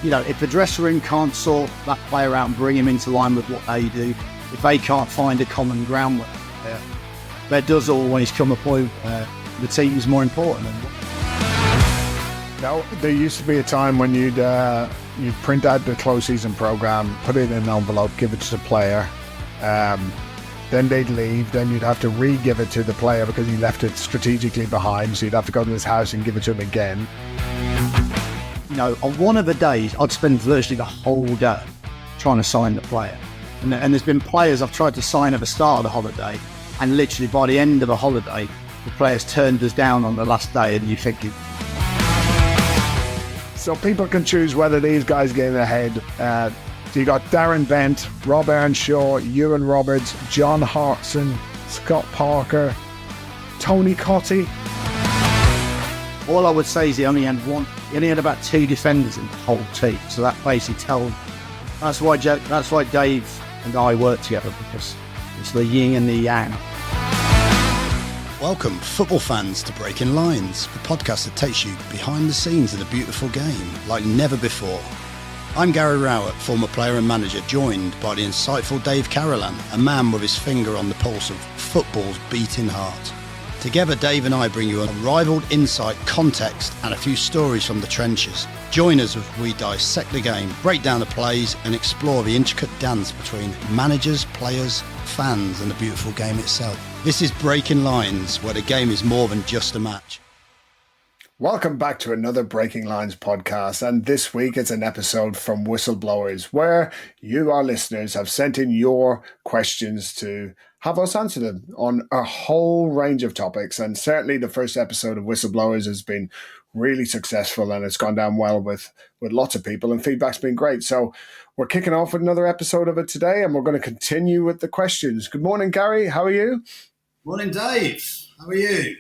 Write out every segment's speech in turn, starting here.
if the dressing room can't sort that player out and bring him into line with what they do, if they can't find a common ground with there does always come a point where the team's more important. Now, there used to be a time when you'd print out the close season program, put it in an envelope, give it to the player. Then they'd leave. Then you'd have to re-give it to the player because he left it strategically behind. So you'd have to go to his house and give it to him again. On one of the days, I'd spend virtually the whole day trying to sign the player. And there's been players I've tried to sign at the start of the holiday, and literally by the end of the holiday, the players turned us down on the last day, and you're thinking... So people can choose whether these guys get ahead. So you got Darren Bent, Rob Earnshaw, Ewan Roberts, John Hartson, Scott Parker, Tony Cotty. All I would say is he only had about 2 defenders in the whole team. So that basically tells. That's why Dave and I work together, because it's the yin and the yang. Welcome, football fans, to Breaking Lines, the podcast that takes you behind the scenes of the beautiful game like never before. I'm Gary Rowett, former player and manager, joined by the insightful Dave Carolan, a man with his finger on the pulse of football's beating heart. Together, Dave and I bring you unrivaled insight, context, and a few stories from the trenches. Join us as we dissect the game, break down the plays, and explore the intricate dance between managers, players, fans, and the beautiful game itself. This is Breaking Lines, where the game is more than just a match. Welcome back to another Breaking Lines podcast, and this week it's an episode from Whistleblowers, where you, our listeners, have sent in your questions to have us answer them on a whole range of topics. And certainly the first episode of Whistleblowers has been really successful, and it's gone down well with lots of people, and feedback's been great. So we're kicking off with another episode of it today, and we're going to continue with the questions. Good morning, Gary. How are you? Morning, Dave. How are you?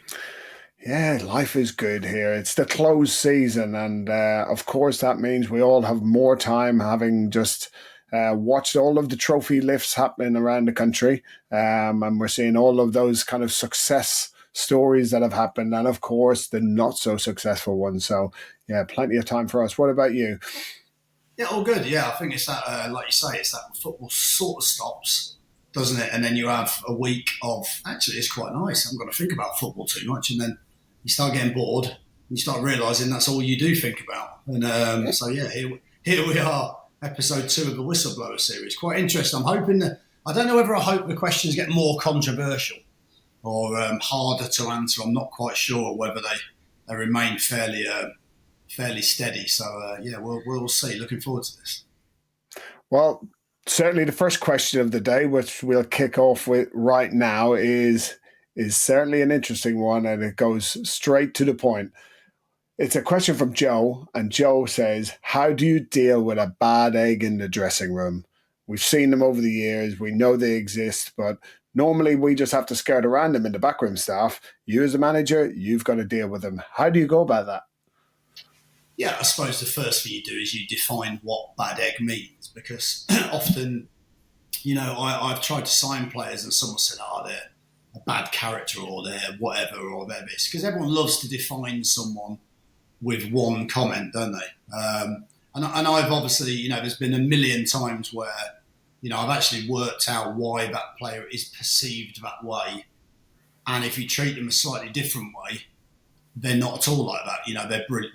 Yeah, life is good here. It's the close season, and of course that means we all have more time, having just watched all of the trophy lifts happening around the country, and we're seeing all of those kind of success stories that have happened, and of course the not so successful ones. So yeah, plenty of time for us. What about you? Yeah, all good. Yeah, I think it's that, like you say, it's that football sort of stops, doesn't it? And then you have a week of, actually it's quite nice, I haven't got to think about football too much, and then you start getting bored, and you start realising that's all you do think about. And so yeah, here we are, episode 2 of the Whistleblower series. Quite interesting. I'm hoping that, I don't know whether I hope the questions get more controversial or harder to answer. I'm not quite sure whether they remain fairly steady. So yeah, we'll see. Looking forward to this. Well, certainly the first question of the day, which we'll kick off with right now, is certainly an interesting one, and it goes straight to the point. It's a question from Joe, and Joe says, how do you deal with a bad egg in the dressing room? We've seen them over the years. We know they exist, but normally we just have to skirt around them in the backroom staff. You as a manager, you've got to deal with them. How do you go about that? Yeah, I suppose the first thing you do is you define what bad egg means, because often, I've tried to sign players and someone said, they're a bad character, or they're whatever, or they're this, because everyone loves to define someone with one comment, don't they? And I've obviously, there's been a million times where, I've actually worked out why that player is perceived that way. And if you treat them a slightly different way, they're not at all like that.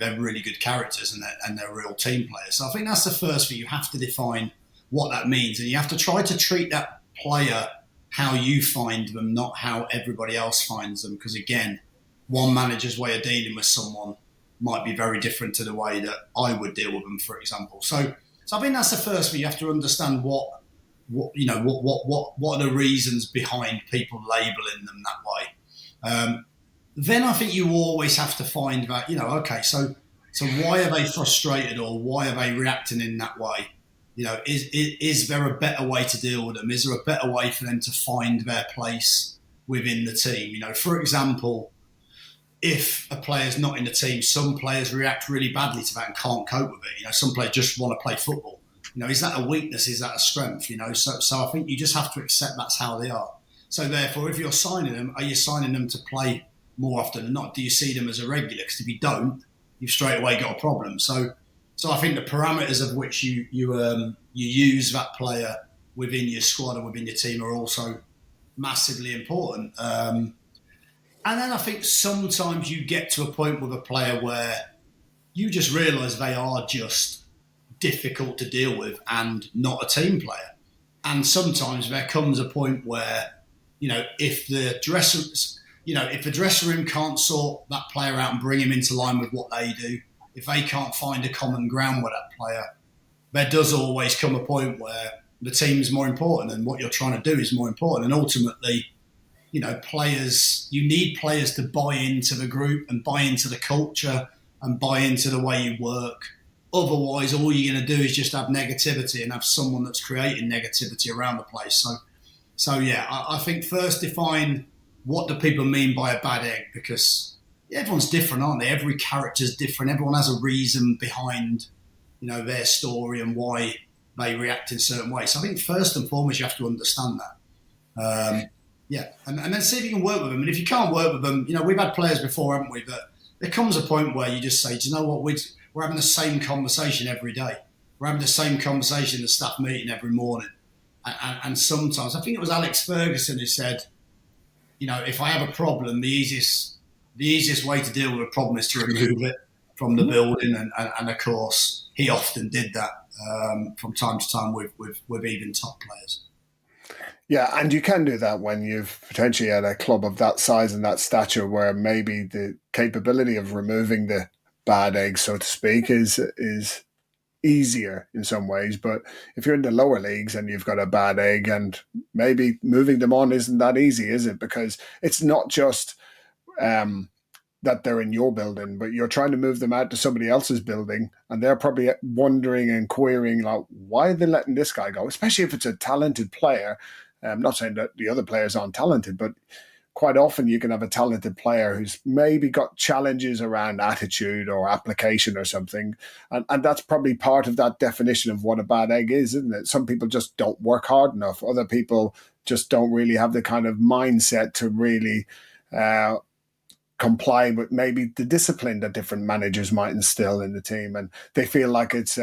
They're really good characters, and they're real team players. So I think that's the first thing. You have to define what that means, and you have to try to treat that player how you find them, not how everybody else finds them. Because again, one manager's way of dealing with someone might be very different to the way that I would deal with them, for example. So I think that's the first thing. You have to understand what are the reasons behind people labelling them that way. Then I think you always have to find that, okay, so why are they frustrated, or why are they reacting in that way? Is there a better way to deal with them? Is there a better way for them to find their place within the team? For example, if a player's not in the team, some players react really badly to that and can't cope with it. Some players just want to play football. Is that a weakness? Is that a strength? So I think you just have to accept that's how they are. So therefore, if you're signing them, are you signing them to play more often than not? Do you see them as a regular? Because if you don't, you've straight away got a problem. So So I think the parameters of which you use that player within your squad and within your team are also massively important. And then I think sometimes you get to a point with a player where you just realise they are just difficult to deal with and not a team player. And sometimes there comes a point where, if the dressing room can't sort that player out and bring him into line with what they do, if they can't find a common ground with that player, there does always come a point where the team's more important and what you're trying to do is more important. And ultimately, you need players to buy into the group and buy into the culture and buy into the way you work. Otherwise, all you're going to do is just have negativity and have someone that's creating negativity around the place. So yeah, I think first define what do people mean by a bad egg, because everyone's different, aren't they? Every character's different. Everyone has a reason behind, their story and why they react in certain ways. So I think first and foremost, you have to understand that. And then see if you can work with them. And if you can't work with them, we've had players before, haven't we? That there comes a point where you just say, do you know what? We're having the same conversation every day. We're having the same conversation in the staff meeting every morning. And sometimes, I think it was Alex Ferguson who said, if I have a problem, the easiest way to deal with a problem is to remove it from the building. And of course, he often did that from time to time with even top players. Yeah, and you can do that when you've potentially had a club of that size and that stature where maybe the capability of removing the bad egg, so to speak, is easier in some ways. But if you're in the lower leagues and you've got a bad egg, and maybe moving them on isn't that easy, is it? Because it's not just that they're in your building, but you're trying to move them out to somebody else's building, and they're probably wondering and querying, like, why are they letting this guy go? Especially if it's a talented player. I'm not saying that the other players aren't talented, but quite often you can have a talented player who's maybe got challenges around attitude or application or something. And that's probably part of that definition of what a bad egg is, isn't it? Some people just don't work hard enough. Other people just don't really have the kind of mindset to really comply with maybe the discipline that different managers might instill in the team. And they feel like it's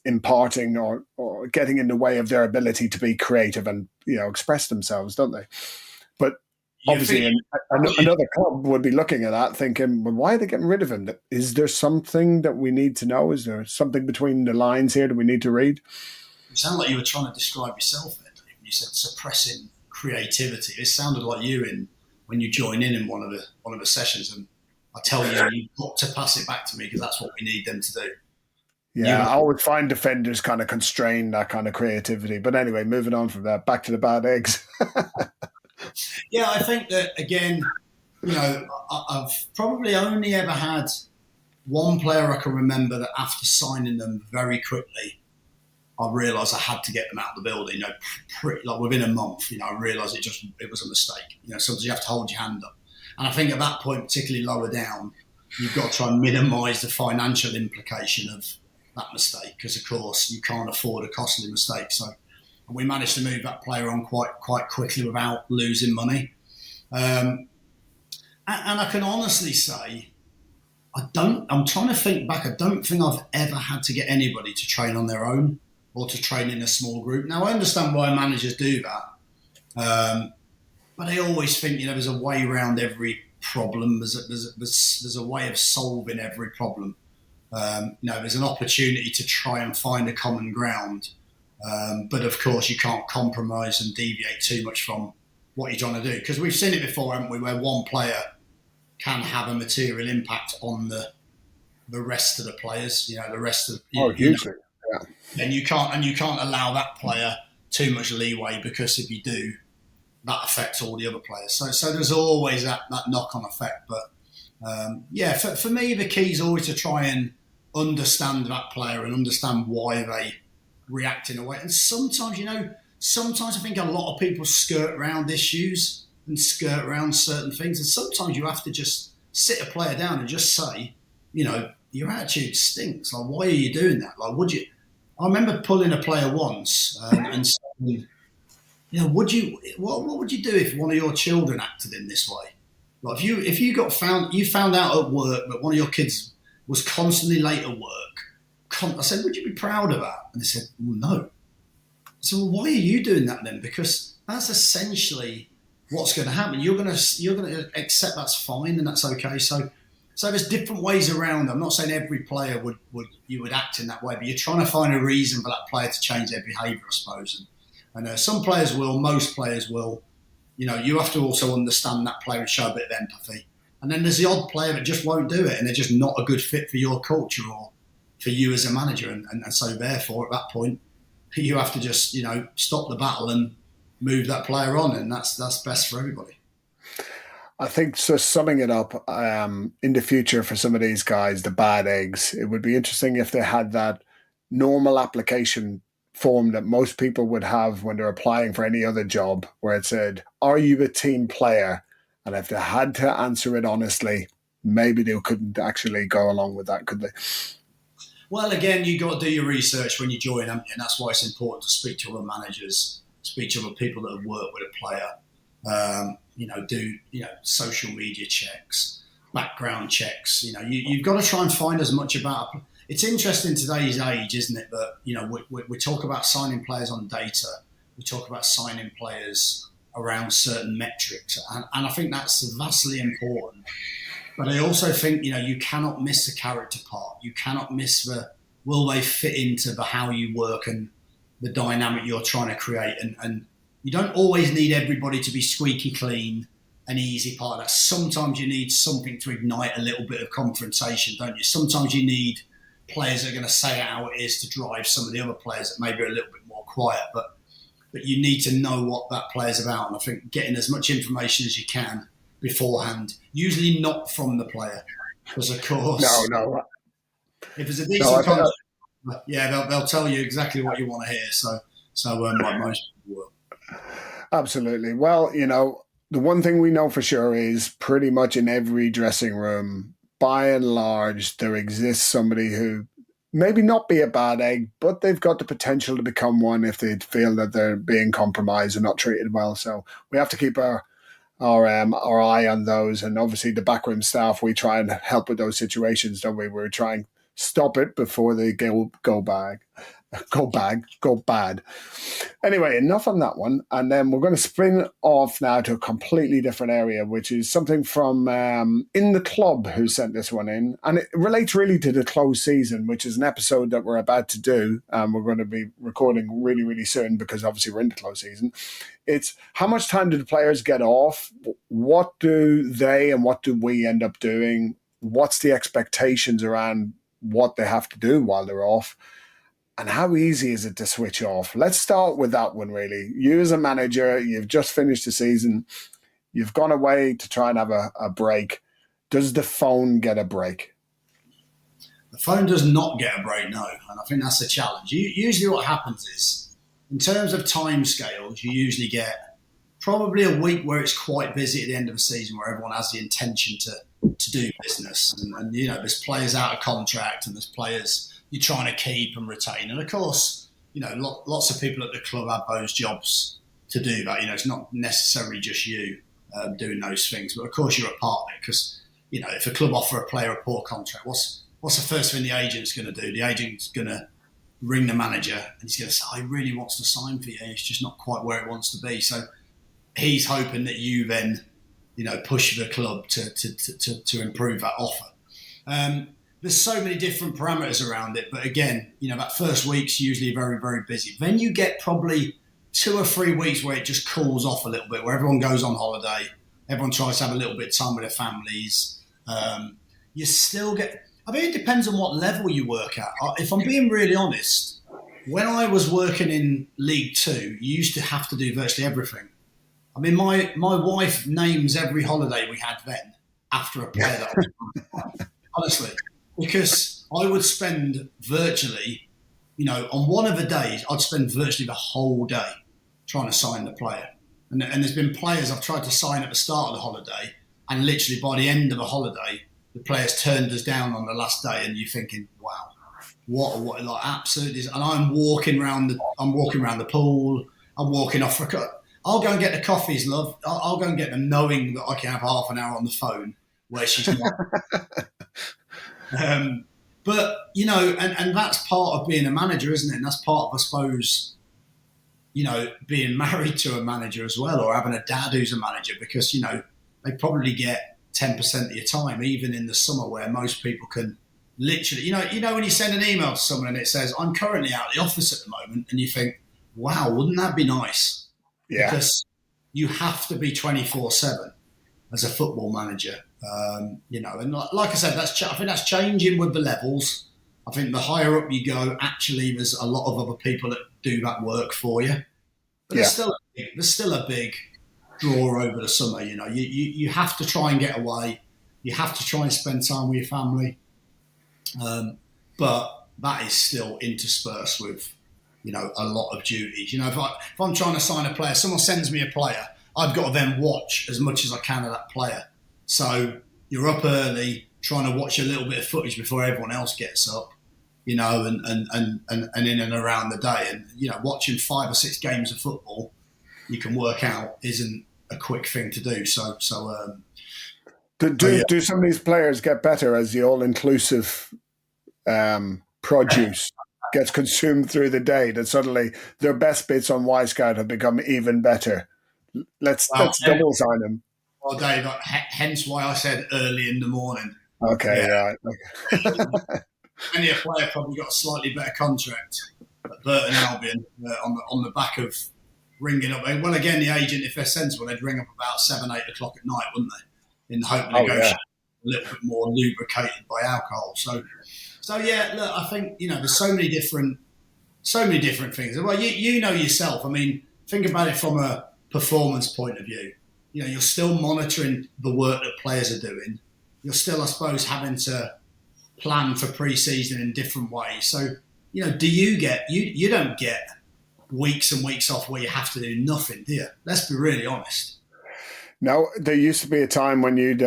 imparting or getting in the way of their ability to be creative and, express themselves, don't they? But obviously another club would be looking at that thinking, well, why are they getting rid of him? Is there something that we need to know? Is there something between the lines here that we need to read? You sound like you were trying to describe yourself there, Dave. You said suppressing creativity. It sounded like you when you join in one of the sessions, and I tell you've got to pass it back to me because that's what we need them to do. Yeah, I would find defenders kind of constrain that kind of creativity. But anyway, moving on from that, back to the bad eggs. Yeah, I think that, again, I've probably only ever had one player I can remember that after signing them very quickly, I realised I had to get them out of the building. Within a month, I realised it was a mistake. Sometimes you have to hold your hand up. And I think at that point, particularly lower down, you've got to try and minimise the financial implication of that mistake, because of course you can't afford a costly mistake. So we managed to move that player on quite quickly without losing money. And I can honestly say, I'm trying to think back, I don't think I've ever had to get anybody to train on their own or to train in a small group. Now, I understand why managers do that, but I always think, there's a way around every problem. There's a way of solving every problem. There's an opportunity to try and find a common ground, but of course you can't compromise and deviate too much from what you're trying to do, because we've seen it before, haven't we, where one player can have a material impact on the rest of the players. The rest of hugely. Yeah. And you can't allow that player too much leeway, because if you do, that affects all the other players. So there's always that knock-on effect. But for me, the key is always to try and understand that player and understand why they react in a way. And sometimes I think a lot of people skirt around issues and skirt around certain things. And sometimes you have to just sit a player down and just say, your attitude stinks. Like, why are you doing that? Like, I remember pulling a player once and saying, what would you do if one of your children acted in this way? Like, if you found out at work that one of your kids was constantly late at work. I said, would you be proud of that? And they said, well, no. I said, well, why are you doing that then? Because that's essentially what's going to happen. You're going to accept that's fine and that's okay. So there's different ways around. I'm not saying every player would act in that way, but you're trying to find a reason for that player to change their behaviour, I suppose. And some players will, most players will. You have to also understand that player and show a bit of empathy. And then there's the odd player that just won't do it, and they're just not a good fit for your culture or for you as a manager. And so therefore, at that point, you have to just, stop the battle and move that player on, and that's best for everybody. I think, so summing it up, in the future for some of these guys, the bad eggs, it would be interesting if they had that normal application form that most people would have when they're applying for any other job, where it said, are you a team player? And if they had to answer it honestly, maybe they couldn't actually go along with that, could they? Well, again, you've got to do your research when you join, haven't you? And that's why it's important to speak to other managers, speak to other people that have worked with a player, do social media checks, background checks. You've got to try and find as much about. It's interesting today's age, isn't it? That we talk about signing players on data, we talk about signing players around certain metrics, and I think that's vastly important. But I also think you cannot miss the character part. You cannot miss will they fit into the how you work and the dynamic you're trying to create. And you don't always need everybody to be squeaky clean and easy part of that. Sometimes you need something to ignite a little bit of confrontation, don't you? Sometimes you need players that are going to say it how it is to drive some of the other players that maybe are a little bit more quiet. But you need to know what that player's about. And I think getting as much information as you can beforehand, usually not from the player, because of course, no. If it's a decent contract, they'll tell you exactly what you want to hear. So like most people will. Absolutely. Well, the one thing we know for sure is pretty much in every dressing room, by and large, there exists somebody who maybe not be a bad egg, but they've got the potential to become one if they feel that they're being compromised and not treated well. So we have to keep our eye on those. And obviously the backroom staff, we try and help with those situations, don't we? We're trying to stop it before they go bad. Anyway, enough on that one. And then we're going to spin off now to a completely different area, which is something from In the Club, who sent this one in. And it relates really to the close season, which is an episode that we're about to do. We're going to be recording really, really soon because obviously we're in the close season. It's how much time do the players get off? What do they and what do we end up doing? What's the expectations around what they have to do while they're off? And how easy is it to switch off? Let's start with that one, really. You as a manager, you've just finished the season. You've gone away to try and have a break. Does the phone get a break? The phone does not get a break, no. And I think that's the challenge. Usually what happens is, in terms of timescales, you usually get probably a week where it's quite busy at the end of the season, where everyone has the intention to do business. And there's players out of contract and there's players you're trying to keep and retain. And of course, lots of people at the club have those jobs to do that. It's not necessarily just you doing those things, but of course you're a part of it because, if a club offer a player a poor contract, what's the first thing the agent's going to do? The agent's going to ring the manager and he's going to say, he really wants to sign for you. It's just not quite where it wants to be. So he's hoping that you then, push the club to improve that offer. There's so many different parameters around it. But again, that first week's usually very, very busy. Then you get probably 2 or 3 weeks where it just cools off a little bit, where everyone goes on holiday. Everyone tries to have a little bit of time with their families. You still get... it depends on what level you work at. If I'm being really honest, when I was working in League 2, you used to have to do virtually everything. My wife names every holiday we had then after a player that I was honestly. Because I would spend virtually, on one of the days, I'd spend virtually the whole day trying to sign the player. And there's been players I've tried to sign at the start of the holiday, and literally by the end of the holiday, the players turned us down on the last day, and you're thinking, wow, what like absolutely. And I'm walking around the pool, I'm walking off for a cut. I'll go and get the coffees, love. I'll go and get them knowing that I can have half an hour on the phone where she's not. But, and that's part of being a manager, isn't it? And that's part of, I suppose, being married to a manager as well, or having a dad who's a manager, because, they probably get 10% of your time, even in the summer, where most people can literally, when you send an email to someone and it says, I'm currently out of the office at the moment, and you think, wow, wouldn't that be nice? Yeah. Because you have to be 24/7 as a football manager. And like I said, I think that's changing with the levels. I think the higher up you go, actually, there's a lot of other people that do that work for you. But there's still a big draw over the summer. You have to try and get away. You have to try and spend time with your family. But that is still interspersed with, a lot of duties. If I'm trying to sign a player, someone sends me a player, I've got to then watch as much as I can of that player. So you're up early trying to watch a little bit of footage before everyone else gets up, and in and around the day. And, watching 5 or 6 games of football, you can work out, isn't a quick thing to do. Do some of these players get better as the all-inclusive produce gets consumed through the day, that suddenly their best bits on Y-Scout have become even better? Let's double sign them. Well, Dave, hence why I said early in the morning. Okay, right. Many a player probably got a slightly better contract at Burton Albion on the back of ringing up. Well, again, the agent, if they're sensible, they'd ring up about 7, 8 o'clock at night, wouldn't they? In the hope of negotiating a little bit more lubricated by alcohol. So yeah, look, I think, there's so many different things. Well, you know yourself. I mean, think about it from a performance point of view. You're still monitoring the work that players are doing. You're still, I suppose, having to plan for pre-season in different ways. So, do you get, you don't get weeks and weeks off where you have to do nothing, do you? Let's be really honest. No, there used to be a time when you'd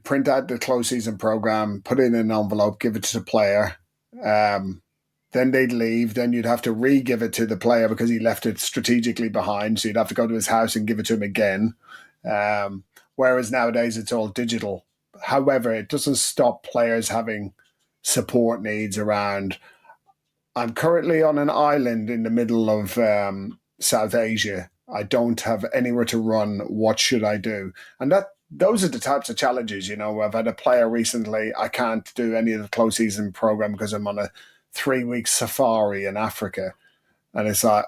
print out the close season program, put it in an envelope, give it to the player. Then they'd leave. Then you'd have to re-give it to the player because he left it strategically behind. So you'd have to go to his house and give it to him again. Whereas nowadays it's all digital. However, it doesn't stop players having support needs around. I'm currently on an island in the middle of South Asia. I don't have anywhere to run. What should I do? And those are the types of challenges. I've had a player recently. I can't do any of the close season program because I'm on a 3-week safari in Africa. And it's like,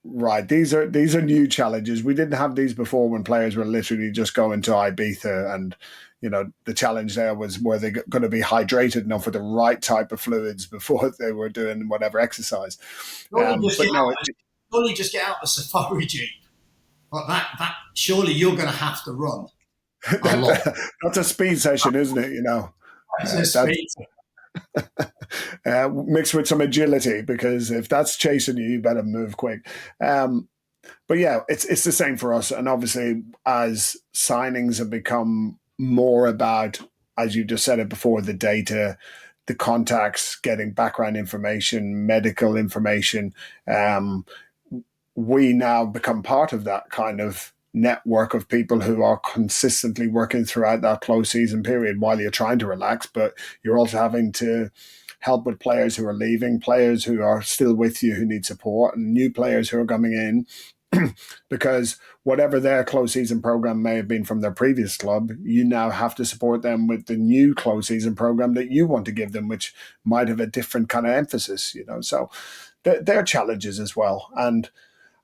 right, these are new challenges. We didn't have these before when players were literally just going to Ibiza, and the challenge there was, were they going to be hydrated enough with the right type of fluids before they were doing whatever exercise. Surely just get out the safari jeep. Like that surely you're going to have to run a lot. That's a speed session, isn't it? It's a speed. Mixed with some agility, because if that's chasing you, you better move quick. But yeah, it's the same for us. And obviously, as signings have become more about, as you just said it before, the data, the contacts, getting background information, medical information, we now become part of that kind of network of people who are consistently working throughout that close season period while you're trying to relax, but you're also having to help with players who are leaving, players who are still with you who need support, and new players who are coming in because whatever their close season program may have been from their previous club, you now have to support them with the new close season program that you want to give them, which might have a different kind of emphasis, so they're challenges as well. And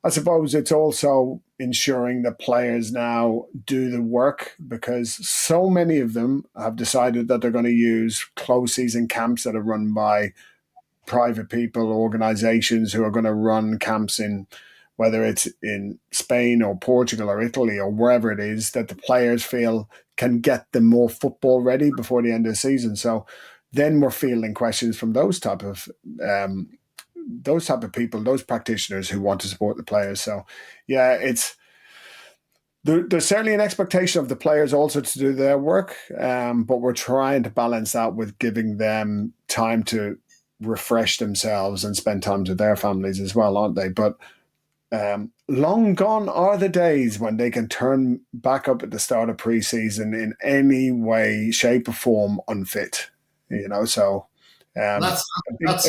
I suppose it's also ensuring that players now do the work, because so many of them have decided that they're going to use close season camps that are run by private people, organizations who are going to run camps in, whether it's in Spain or Portugal or Italy or wherever it is, that the players feel can get them more football ready before the end of the season. So then we're fielding questions from those type of people, those practitioners who want to support the players. So yeah, there's certainly an expectation of the players also to do their work, but we're trying to balance that with giving them time to refresh themselves and spend time with their families as well, aren't they? But long gone are the days when they can turn back up at the start of pre-season in any way, shape or form unfit. So That's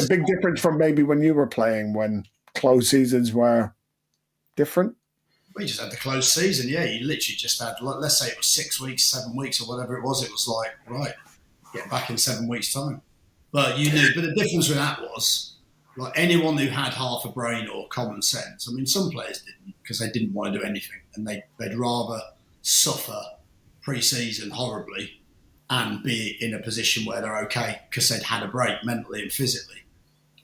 a big difference from maybe when you were playing, when closed seasons were different. We just had the closed season. Yeah, you literally just had, let's say it was 6 weeks, 7 weeks, or whatever it was. It was like, right, get back in 7 weeks' time. But you knew. But the difference with that was, like, anyone who had half a brain or common sense. I mean, some players didn't, because they didn't want to do anything, and they'd rather suffer pre-season horribly and be in a position where they're okay because they'd had a break mentally and physically.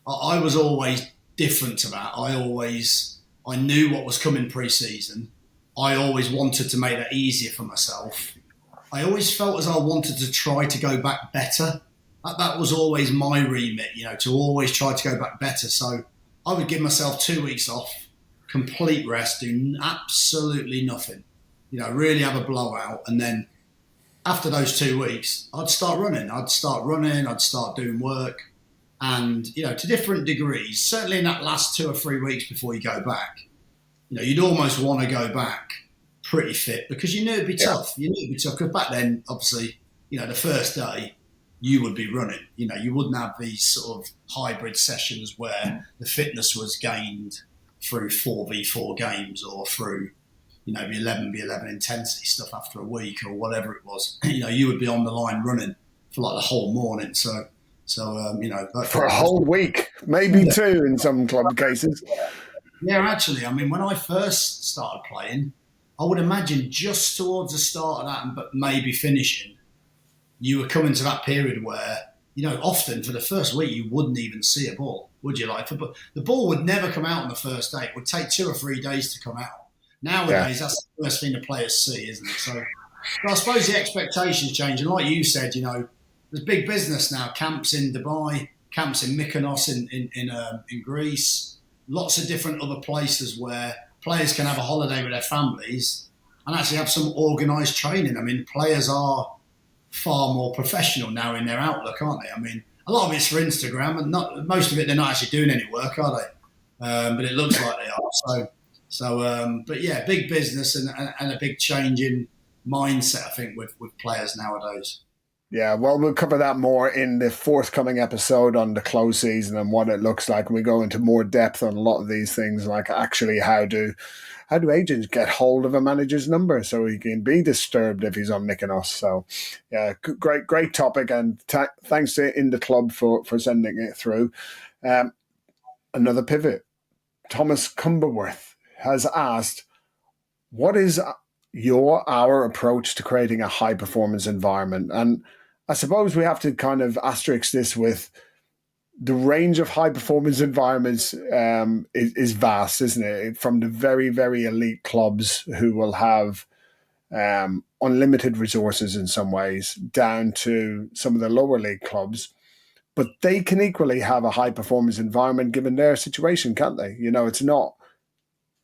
I was always different to that. I knew what was coming pre-season. I always wanted to make that easier for myself. I always felt as I wanted to try to go back better. That was always my remit, to always try to go back better. So I would give myself 2 weeks off, complete rest, do absolutely nothing, really have a blowout. And then after those 2 weeks, I'd start running. I'd start doing work. And, to different degrees, certainly in that last 2 or 3 weeks before you go back, you'd almost want to go back pretty fit because you knew it'd be tough. You knew it'd be tough because back then, obviously, the first day you would be running. You wouldn't have these sort of hybrid sessions where the fitness was gained through 4v4 games or through, the 11v11 intensity stuff after a week or whatever it was. You would be on the line running for like the whole morning. So for a whole week, maybe two in some club cases. Yeah, actually, I mean, when I first started playing, I would imagine just towards the start of that, but maybe finishing, you were coming to that period where, often for the first week, you wouldn't even see a ball, would you? Like, the ball would never come out on the first day. It would take 2 or 3 days to come out. Nowadays, that's the first thing the players see, isn't it? So I suppose the expectations change. And like you said, there's big business now. Camps in Dubai, camps in Mykonos in Greece, lots of different other places where players can have a holiday with their families and actually have some organised training. I mean, players are far more professional now in their outlook, aren't they? I mean, a lot of it's for Instagram, and most of it they're not actually doing any work, are they? But it looks like they are. But yeah, big business and a big change in mindset, I think, with players nowadays. Yeah, well, we'll cover that more in the forthcoming episode on the close season and what it looks like. And we go into more depth on a lot of these things, like actually how do agents get hold of a manager's number so he can be disturbed if he's on Mykonos. So, yeah, great topic, and thanks to In the Club for sending it through. Another pivot. Thomas Cumberworth has asked, what is our approach to creating a high performance environment? And I suppose we have to kind of asterisk this with the range of high performance environments is vast, isn't it? From the very, very elite clubs who will have unlimited resources in some ways, down to some of the lower league clubs. But they can equally have a high performance environment given their situation, can't they? It's not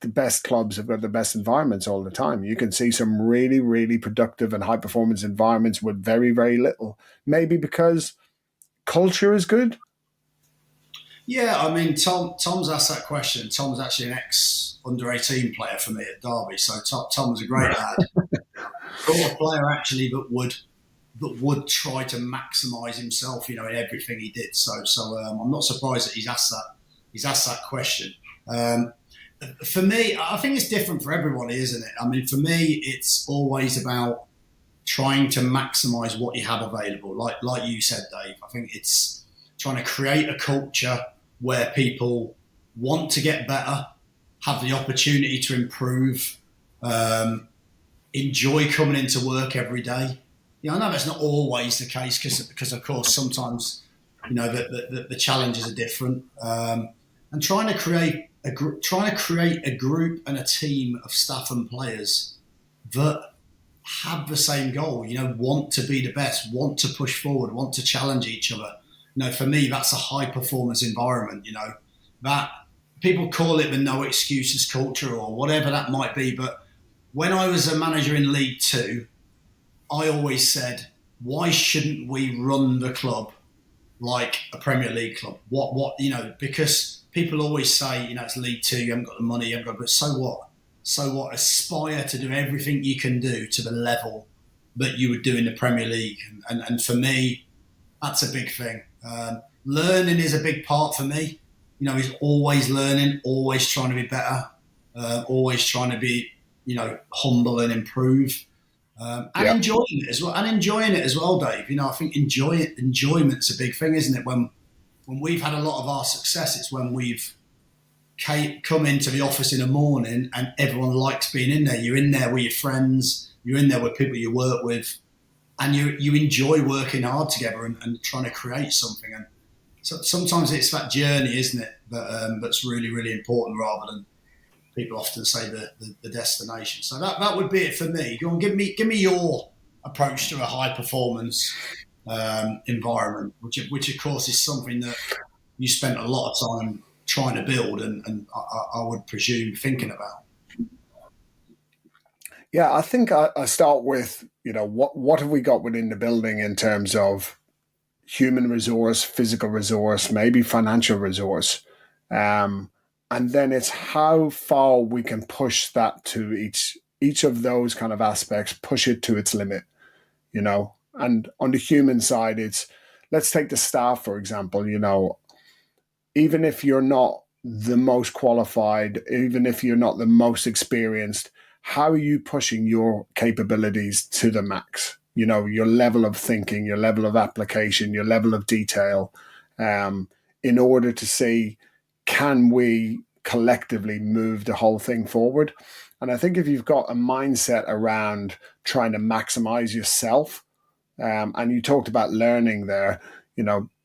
the best clubs have got the best environments all the time. You can see some really, really productive and high performance environments with very, very little. Maybe because culture is good. Yeah, I mean, Tom's asked that question. Tom's actually an ex-under-18 player for me at Derby, so Tom was a great lad. A player actually that would try to maximise himself, in everything he did. So I'm not surprised that he's asked that question. For me, I think it's different for everybody, isn't it? I mean, for me, it's always about trying to maximise what you have available. Like you said, Dave, I think it's trying to create a culture where people want to get better, have the opportunity to improve, enjoy coming into work every day. I know that's not always the case because of course, sometimes, the challenges are different. And trying to create a group and a team of staff and players that have the same goal, want to be the best, want to push forward, want to challenge each other. For me, that's a high performance environment, that people call it the no excuses culture or whatever that might be. But when I was a manager in League Two, I always said, why shouldn't we run the club like a Premier League club? Because people always say, it's League Two, you haven't got the money, you haven't got, but so what? So what? Aspire to do everything you can do to the level that you would do in the Premier League. And for me, That's a big thing. Learning is a big part for me. He's always learning, always trying to be better, always trying to be, humble and improve, and Yeah. enjoying it as well. And enjoying it as well, Dave. I think enjoyment's a big thing, isn't it? When we've had a lot of our success, it's when we've come into the office in the morning and everyone likes being in there. You're in there with your friends, you're in there with people you work with, and you enjoy working hard together and trying to create something. And so sometimes it's that journey, isn't it, that's really, really important rather than people often say the destination. So that would be it for me. Go on, give me your approach to a high performance environment, which of course is something that you spent a lot of time trying to build and I would presume thinking about. Yeah, I think I start with, what have we got within the building in terms of human resource, physical resource, maybe financial resource. And then it's how far we can push that to each of those kind of aspects, push it to its limit, And on the human side, let's take the staff, for example, even if you're not the most qualified, even if you're not the most experienced, how are you pushing your capabilities to the max? Your level of thinking, your level of application, your level of detail, in order to see, can we collectively move the whole thing forward? And I think if you've got a mindset around trying to maximize yourself, and you talked about learning there,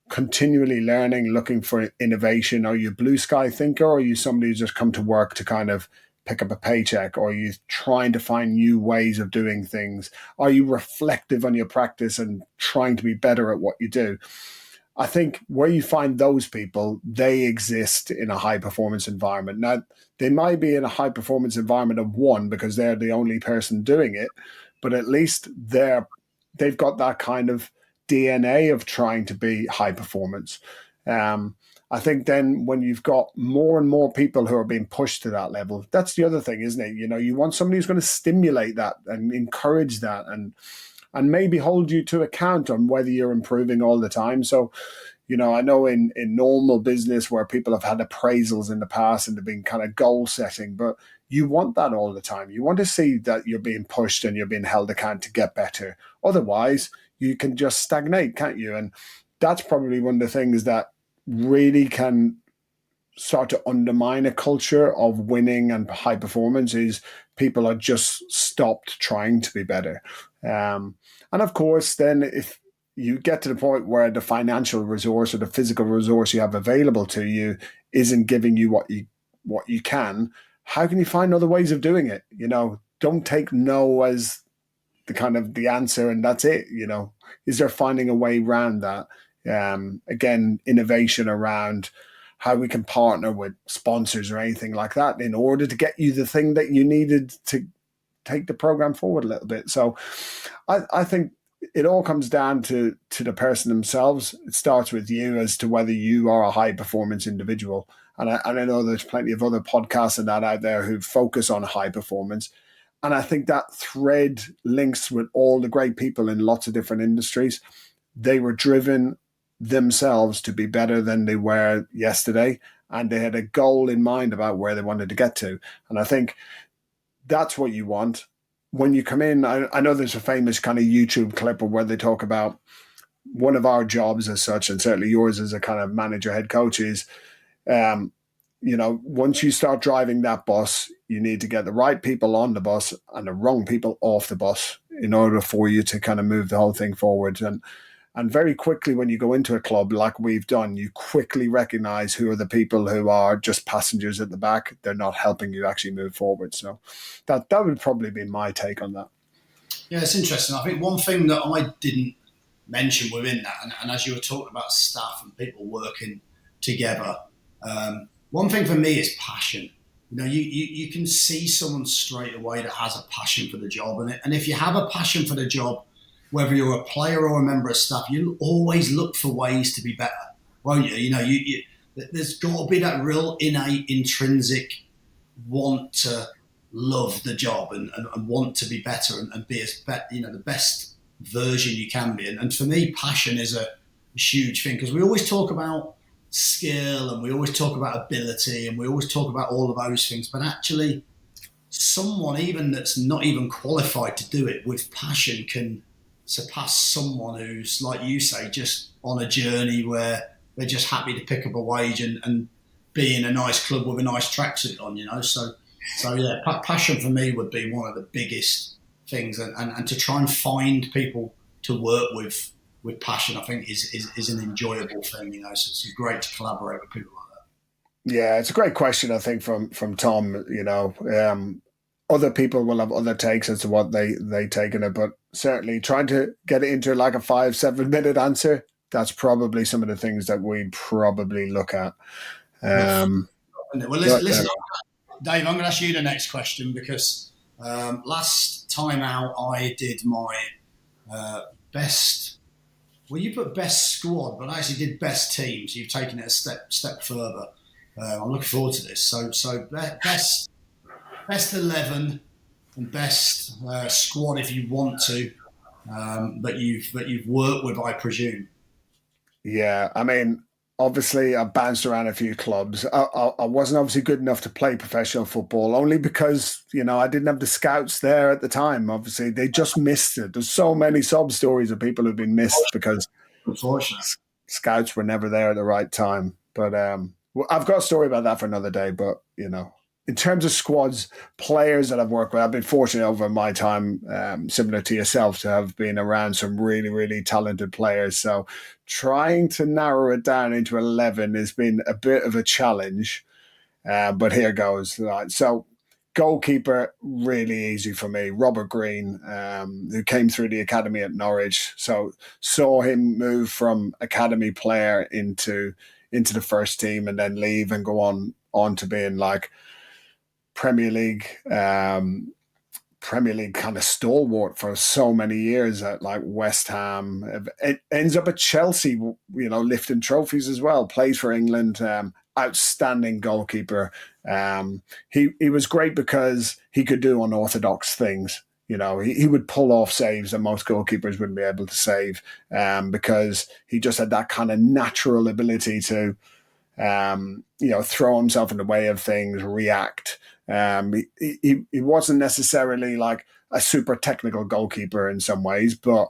continually learning, looking for innovation. Are you a blue sky thinker, or are you somebody who's just come to work to kind of pick up a paycheck? Or are you trying to find new ways of doing things? Are you reflective on your practice and trying to be better at what you do? I think where you find those people, they exist in a high performance environment. Now, they might be in a high performance environment of one because they're the only person doing it, but at least they've got that kind of DNA of trying to be high performance. I think then when you've got more and more people who are being pushed to that level, that's the other thing, isn't it? You want somebody who's going to stimulate that and encourage that and maybe hold you to account on whether you're improving all the time. So, I know in normal business where people have had appraisals in the past and they've been kind of goal setting, but you want that all the time. You want to see that you're being pushed and you're being held account to get better. Otherwise, you can just stagnate, can't you? And that's probably one of the things that really can start to undermine a culture of winning and high performance is people are just stopped trying to be better. And of course, then if you get to the point where the financial resource or the physical resource you have available to you isn't giving you what you can, how can you find other ways of doing it? Don't take no as the kind of the answer and that's it. Is there finding a way around that? Again, innovation around how we can partner with sponsors or anything like that in order to get you the thing that you needed to take the program forward a little bit. So I think it all comes down to the person themselves. It starts with you as to whether you are a high performance individual. And I know there's plenty of other podcasts and that out there who focus on high performance. And I think that thread links with all the great people in lots of different industries. They were driven themselves to be better than they were yesterday. And they had a goal in mind about where they wanted to get to. And I think that's what you want. When you come in, I know there's a famous kind of YouTube clip where they talk about one of our jobs as such, and certainly yours as a kind of manager, head coach is, once you start driving that bus, you need to get the right people on the bus and the wrong people off the bus in order for you to kind of move the whole thing forward. And very quickly, when you go into a club like we've done, you quickly recognize who are the people who are just passengers at the back. They're not helping you actually move forward. So that would probably be my take on that. Yeah, it's interesting. I think one thing that I didn't mention within that, and as you were talking about staff and people working together, one thing for me is passion. You can see someone straight away that has a passion for the job. And if you have a passion for the job, whether you're a player or a member of staff, you'll always look for ways to be better, won't you? There's got to be that real innate, intrinsic want to love the job and want to be better and be the best version you can be. And for me, passion is huge thing, because we always talk about skill and we always talk about ability and we always talk about all of those things, but actually someone even that's not even qualified to do it with passion can surpass someone who's, like you say, just on a journey where they're just happy to pick up a wage and be in a nice club with a nice tracksuit on, So yeah, passion for me would be one of the biggest things, and to try and find people to work with passion, I think is an enjoyable thing, So it's great to collaborate with people like that. Yeah, it's a great question, I think, from Tom. Other people will have other takes as to what they take in it, but certainly trying to get it into like a 5-7 minute answer, that's probably some of the things that we'd probably look at. Well, listen, Dave, I'm going to ask you the next question, because last time out I did my best. Well, you put best squad, but I actually did best teams. You've taken it a step further. I'm looking forward to this. So best 11 and best squad, if you want to, that you've worked with, I presume. Yeah, I mean, obviously, I bounced around a few clubs. I wasn't obviously good enough to play professional football, only because, I didn't have the scouts there at the time. Obviously, they just missed it. There's so many sob stories of people who've been missed because Unfortunately, scouts were never there at the right time. But I've got a story about that for another day. But, in terms of squads, players that I've worked with, I've been fortunate over my time, similar to yourself, to have been around some really, really talented players. So trying to narrow it down into 11 has been a bit of a challenge, but here goes. Right. So goalkeeper, really easy for me. Robert Green, who came through the academy at Norwich. So saw him move from academy player into the first team and then leave and go on to being like Premier League kind of stalwart for so many years at like West Ham. It ends up at Chelsea, lifting trophies as well. Plays for England. Outstanding goalkeeper. He was great because he could do unorthodox things. He would pull off saves that most goalkeepers wouldn't be able to save, because he just had that kind of natural ability to throw himself in the way of things, react. He wasn't necessarily like a super technical goalkeeper in some ways, but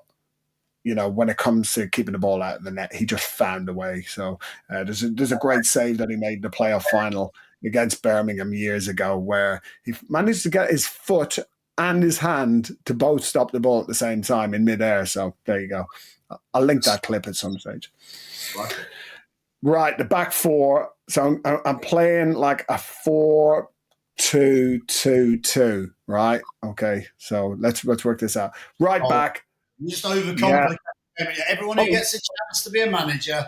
when it comes to keeping the ball out of the net, he just found a way. So there's a great save that he made in the playoff final against Birmingham years ago, where he managed to get his foot and his hand to both stop the ball at the same time in midair. So there you go. I'll link that clip at some stage. Right, the back four. So I'm playing like a 4-2-2-2, right? Okay, so let's work this out. Right back. Just overcomplicate. Yeah. Everyone who gets a chance to be a manager,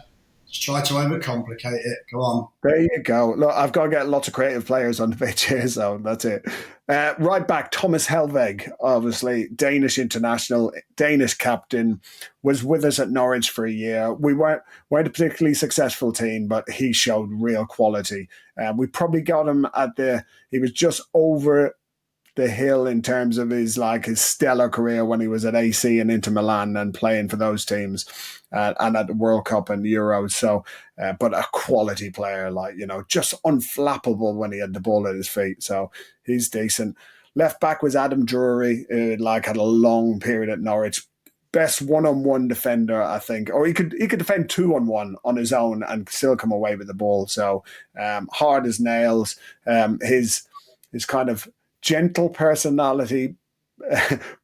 just try to overcomplicate it. Go on. There you go. Look, I've got to get lots of creative players on the pitch here, so that's it. Right back, Thomas Helveg, obviously Danish international, Danish captain, was with us at Norwich for a year. We weren't a particularly successful team, but he showed real quality. We probably got him he was just over the hill in terms of his stellar career when he was at AC and Inter Milan and playing for those teams, and at the World Cup and Euros. So, but a quality player, just unflappable when he had the ball at his feet. So he's decent. Left back was Adam Drury, who had a long period at Norwich. Best one-on-one defender, I think, or he could defend 2-on-1 on his own and still come away with the ball. So hard as nails. His kind of gentle personality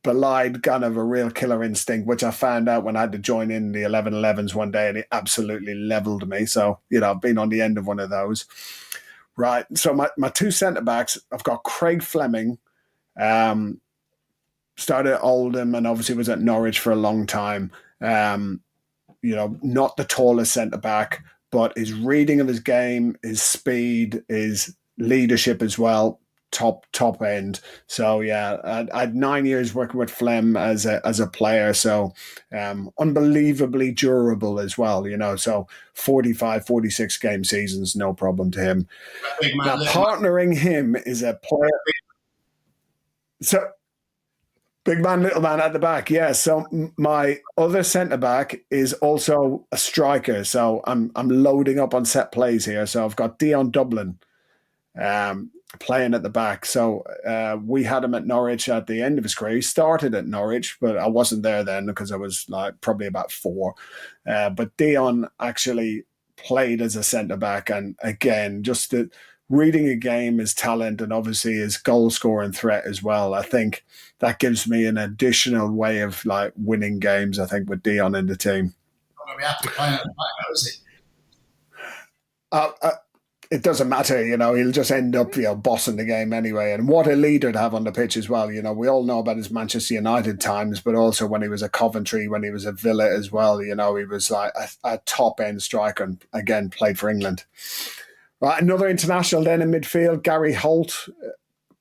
belied kind of a real killer instinct, which I found out when I had to join in the 11-11s one day, and it absolutely leveled me. So, I've been on the end of one of those. Right. So my two centre-backs, I've got Craig Fleming, started at Oldham and obviously was at Norwich for a long time. Not the tallest centre-back, but his reading of his game, his speed, his leadership as well, top end. So yeah, I had 9 years working with Flem as a player, so unbelievably durable as well, so 45, 46 game seasons, no problem to him. Now partnering him is a player. So Big man, little man at the back. Yeah. So my other centre back is also a striker. So I'm loading up on set plays here. So I've got Dion Dublin playing at the back. So we had him at Norwich at the end of his career. He started at Norwich, but I wasn't there then because I was like probably about 4. But Dion actually played as a centre back, and again, just reading a game, his talent, and obviously his goal scoring threat as well. I think that gives me an additional way of like winning games. I think with Dion in the team. I'm going to be happy playing at the back, though, is he? It doesn't matter, he'll just end up, bossing the game anyway. And what a leader to have on the pitch as well. We all know about his Manchester United times, but also when he was at Coventry, when he was at Villa as well, he was like a top end striker and again played for England. Right, another international then in midfield, Gary Holt,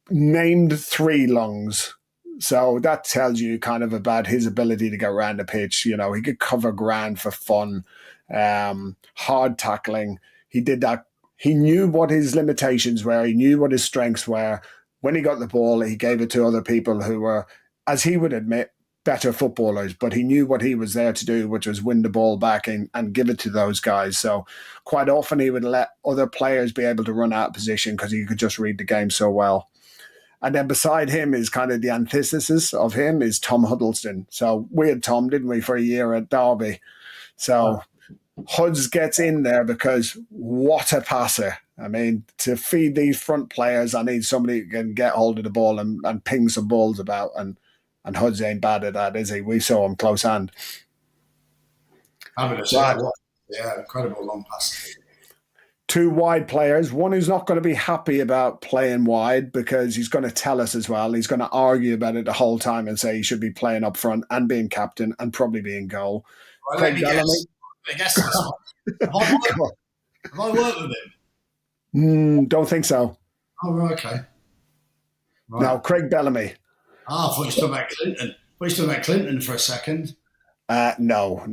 named 3 lungs. So that tells you kind of about his ability to get around the pitch. He could cover ground for fun, hard tackling. He did that. He knew what his limitations were. He knew what his strengths were. When he got the ball, he gave it to other people who were, as he would admit, better footballers, but he knew what he was there to do, which was win the ball back and give it to those guys. So quite often he would let other players be able to run out of position because he could just read the game so well. And then beside him is kind of the antithesis of him is Tom Huddleston. So we had Tom, didn't we, for a year at Derby. So Huds gets in there because what a passer. I mean, to feed these front players, I need somebody who can get hold of the ball and ping some balls about. And Huds ain't bad at that, is he? We saw him close hand. Yeah, incredible long pass. 2 wide players, one who's not going to be happy about playing wide because he's going to tell us as well. He's going to argue about it the whole time and say he should be playing up front and being captain and probably being goal. Well, Craig Bellamy. Guess this one. Have I worked with him? Don't think so. Oh, right, okay. Right. No, Craig Bellamy. I thought you were talking about Clinton. Clinton for a second. No.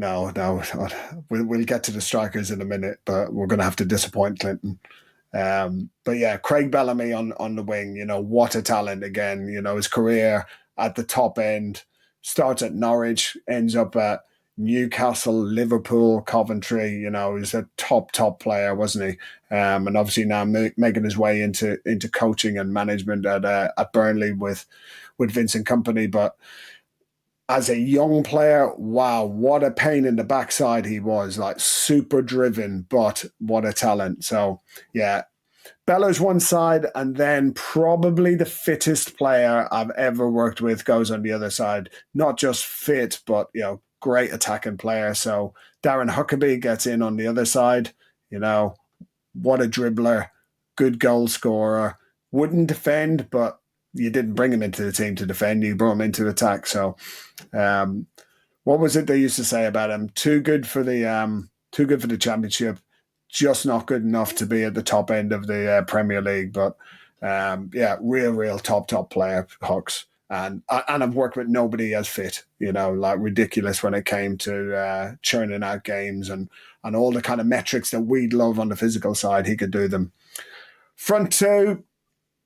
We'll get to the strikers in a minute, but we're going to have to disappoint Clinton. But yeah, Craig Bellamy on the wing, what a talent again. His career at the top end, starts at Norwich, ends up at Newcastle, Liverpool, Coventry. He's a top player, wasn't he? And obviously now making his way into coaching and management at Burnley with Vincent Kompany. But as a young player, wow, what a pain in the backside he was. Like super driven, but what a talent. So yeah, Bella's one side, and then probably the fittest player I've ever worked with goes on the other side. Not just fit, but great attacking player. So Darren Huckabee gets in on the other side. What a dribbler, good goal scorer. Wouldn't defend, but you didn't bring him into the team to defend. You brought him into attack. So, what was it they used to say about him? Too good for the championship, just not good enough to be at the top end of the Premier League. But real top player, Hawks. And I've worked with nobody as fit, like ridiculous when it came to churning out games and all the kind of metrics that we'd love on the physical side. He could do them. Front 2,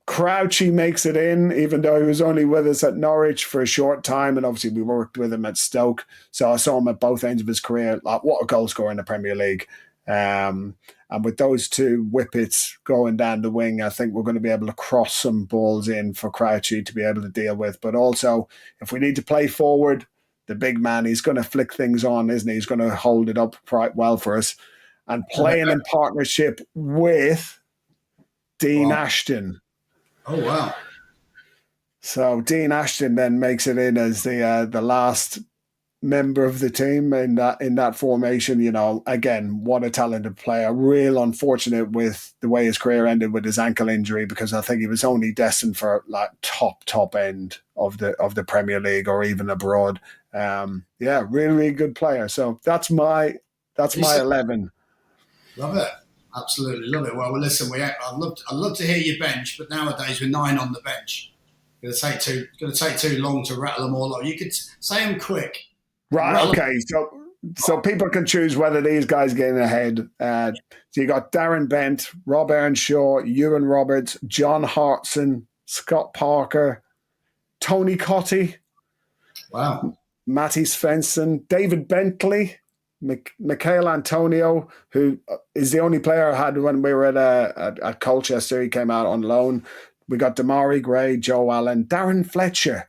Crouchy makes it in, even though he was only with us at Norwich for a short time. And obviously we worked with him at Stoke. So I saw him at both ends of his career. Like, what a goal scorer in the Premier League. And with those 2 whippets going down the wing, I think we're going to be able to cross some balls in for Crouchy to be able to deal with. But also, if we need to play forward, the big man, he's going to flick things on, isn't he? He's going to hold it up quite well for us. And playing in partnership with Dean Ashton. Oh, wow. So Dean Ashton then makes it in as the last member of the team in that formation. Again, what a talented player. Real unfortunate with the way his career ended with his ankle injury, because I think he was only destined for like top end of the Premier League or even abroad. Really good player. So that's my 11. Love it. Absolutely love it. Well, listen, I'd love to hear your bench, but nowadays with 9 on the bench, it's going to take too long to rattle them all off. You could say them quick. Right. Okay. So people can choose whether these guys get ahead. So you got Darren Bent, Rob Earnshaw, Ewan Roberts, John Hartson, Scott Parker, Tony Cotty, Wow. Matty Svensson, David Bentley, Mikhail Antonio, who is the only player I had when we were at Colchester. He came out on loan. We got Damari Gray, Joe Allen, Darren Fletcher.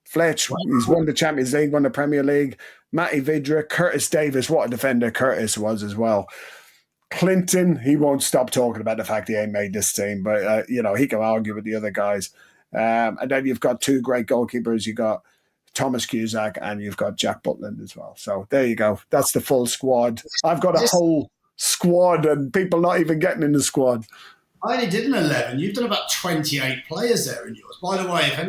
Fletch, he's won the Champions League, won the Premier League. Matty Vidra, Curtis Davis, what a defender Curtis was as well. Clinton, he won't stop talking about the fact he ain't made this team, but he can argue with the other guys. And then you've got two great goalkeepers. You got Thomas Cusack and you've got Jack Butland as well. So there you go. That's the full squad. I've got a whole squad and people not even getting in the squad. I only did an 11. You've done about 28 players there in yours. By the way, if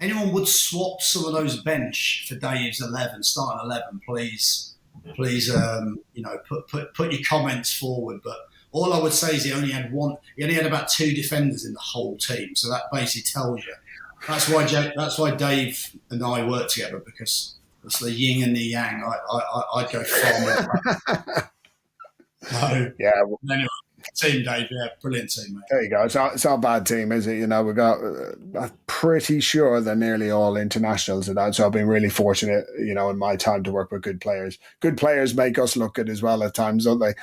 anyone would swap some of those bench for Dave's 11, starting 11, please, put your comments forward. But all I would say is he only had about two defenders in the whole team. So that basically tells you. That's why Dave and I work together, because it's the yin and the yang. I'd go far more. So, yeah. Anyway, team Dave, yeah, brilliant team, mate. There you go. It's not a bad team, is it? We got. I'm pretty sure they're nearly all internationals and that. So I've been really fortunate, in my time to work with good players. Good players make us look good as well at times, don't they?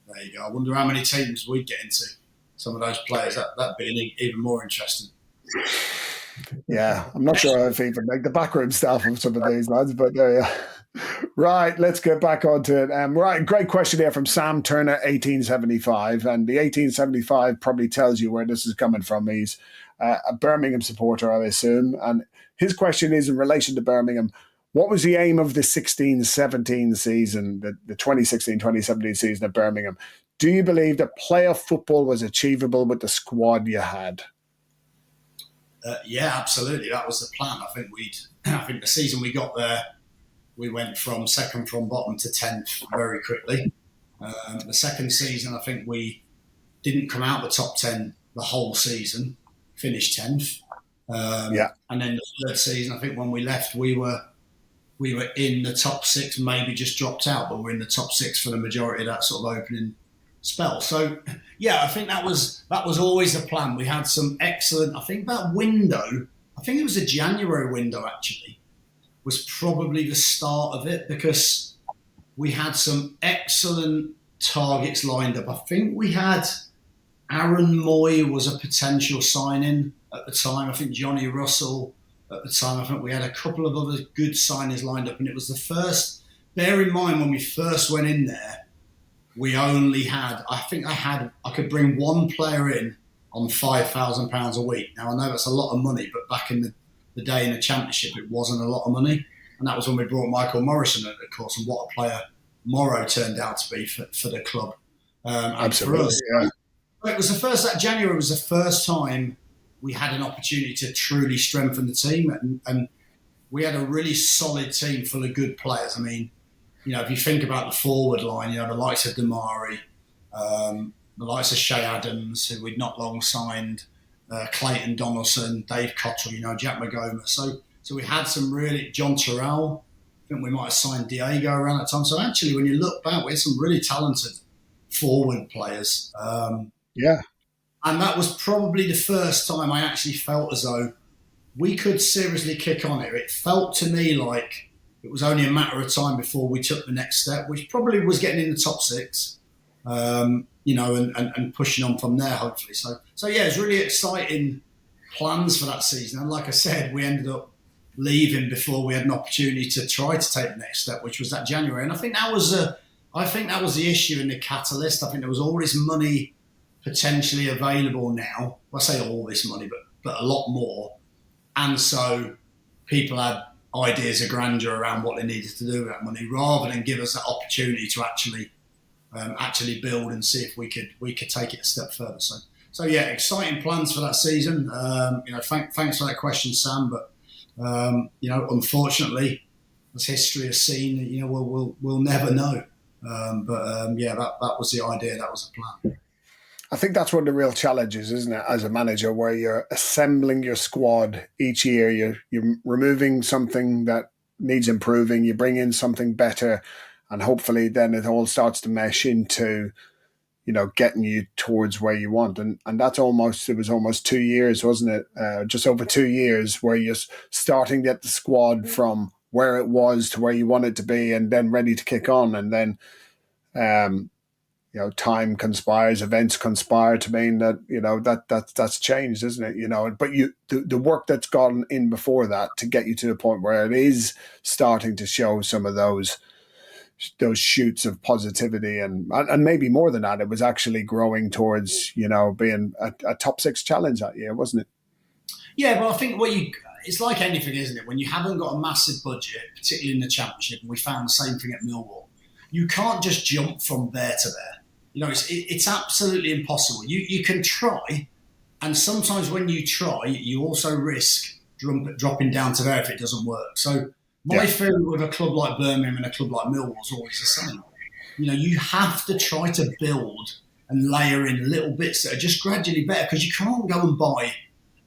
There you go. I wonder how many teams we'd get into. Some of those players. That'd be even more interesting. Yeah, I'm not sure if even like the backroom staff of some of these lads, but there you are. Right, let's get back onto it. Right, great question here from Sam Turner, 1875. And the 1875 probably tells you where this is coming from. He's a Birmingham supporter, I assume. And his question is in relation to Birmingham. What was the aim of the 16-17 season, the 2016-2017 season at Birmingham? Do you believe that playoff football was achievable with the squad you had? Yeah, absolutely. That was the plan. I think the season we got there, we went from second from bottom to 10th very quickly. The second season, I think we didn't come out the top 10 the whole season, finished 10th. And then the third season, I think when we left, we were in the top 6, maybe just dropped out, but we're in the top 6 for the majority of that sort of opening spell. So, yeah, I think that was always the plan. We had some excellent, I think that window, I think it was a January window actually, was probably the start of it, because we had some excellent targets lined up. I think we had Aaron Moy was a potential signing at the time. I think Johnny Russell at the time. I think we had a couple of other good signings lined up, and it was the first. Bear in mind when we first went in there, we only had. I could bring one player in on £5,000 a week. Now I know that's a lot of money, but back in the day in the Championship, it wasn't a lot of money, and that was when we brought Michael Morrison, of course, and what a player Morrow turned out to be for the club. Absolutely, for us, yeah. It was the first. That January was the first time we had an opportunity to truly strengthen the team, and we had a really solid team full of good players. I mean, if you think about the forward line, the likes of Damari, the likes of Shay Adams, who we'd not long signed, Clayton Donaldson, Dave Cottrell, Jack McGoma. So we had some really, John Terrell. I think we might have signed Diego around that time. So actually, when you look back, we had some really talented forward players. Yeah. And that was probably the first time I actually felt as though we could seriously kick on it. It felt to me like it was only a matter of time before we took the next step, which probably was getting in the top 6, and pushing on from there, hopefully. So yeah, it's really exciting plans for that season. And like I said, we ended up leaving before we had an opportunity to try to take the next step, which was that January. And I think that was the issue in the catalyst. I think there was all this money potentially available now. Well, I say all this money, but a lot more. And so people had ideas of grandeur around what they needed to do with that money, rather than give us that opportunity to actually build and see if we could take it a step further. So yeah, exciting plans for that season. Thanks for that question, Sam. But unfortunately, as history has seen, we'll never know. That was the idea. That was the plan. I think that's one of the real challenges, isn't it, as a manager, where you're assembling your squad each year. You're removing something that needs improving. You bring in something better, and hopefully then it all starts to mesh into getting you towards where you want. And that's it was almost 2 years, wasn't it? Just over 2 years where you're starting to get the squad from where it was to where you want it to be and then ready to kick on. And then, time conspires, events conspire to mean that, that's changed, isn't it? But the work that's gone in before that to get you to the point where it is starting to show some of those shoots of positivity and maybe more than that, it was actually growing towards being a top 6 challenge that year, wasn't it? Yeah, but I think it's like anything, isn't it? When you haven't got a massive budget, particularly in the Championship, and we found the same thing at Millwall, you can't just jump from there to there. It's absolutely impossible. You can try, and sometimes when you try, you also risk dropping down to there if it doesn't work. So my feeling with a club like Birmingham and a club like Millwall is always the same. You have to try to build and layer in little bits that are just gradually better, because you can't go and buy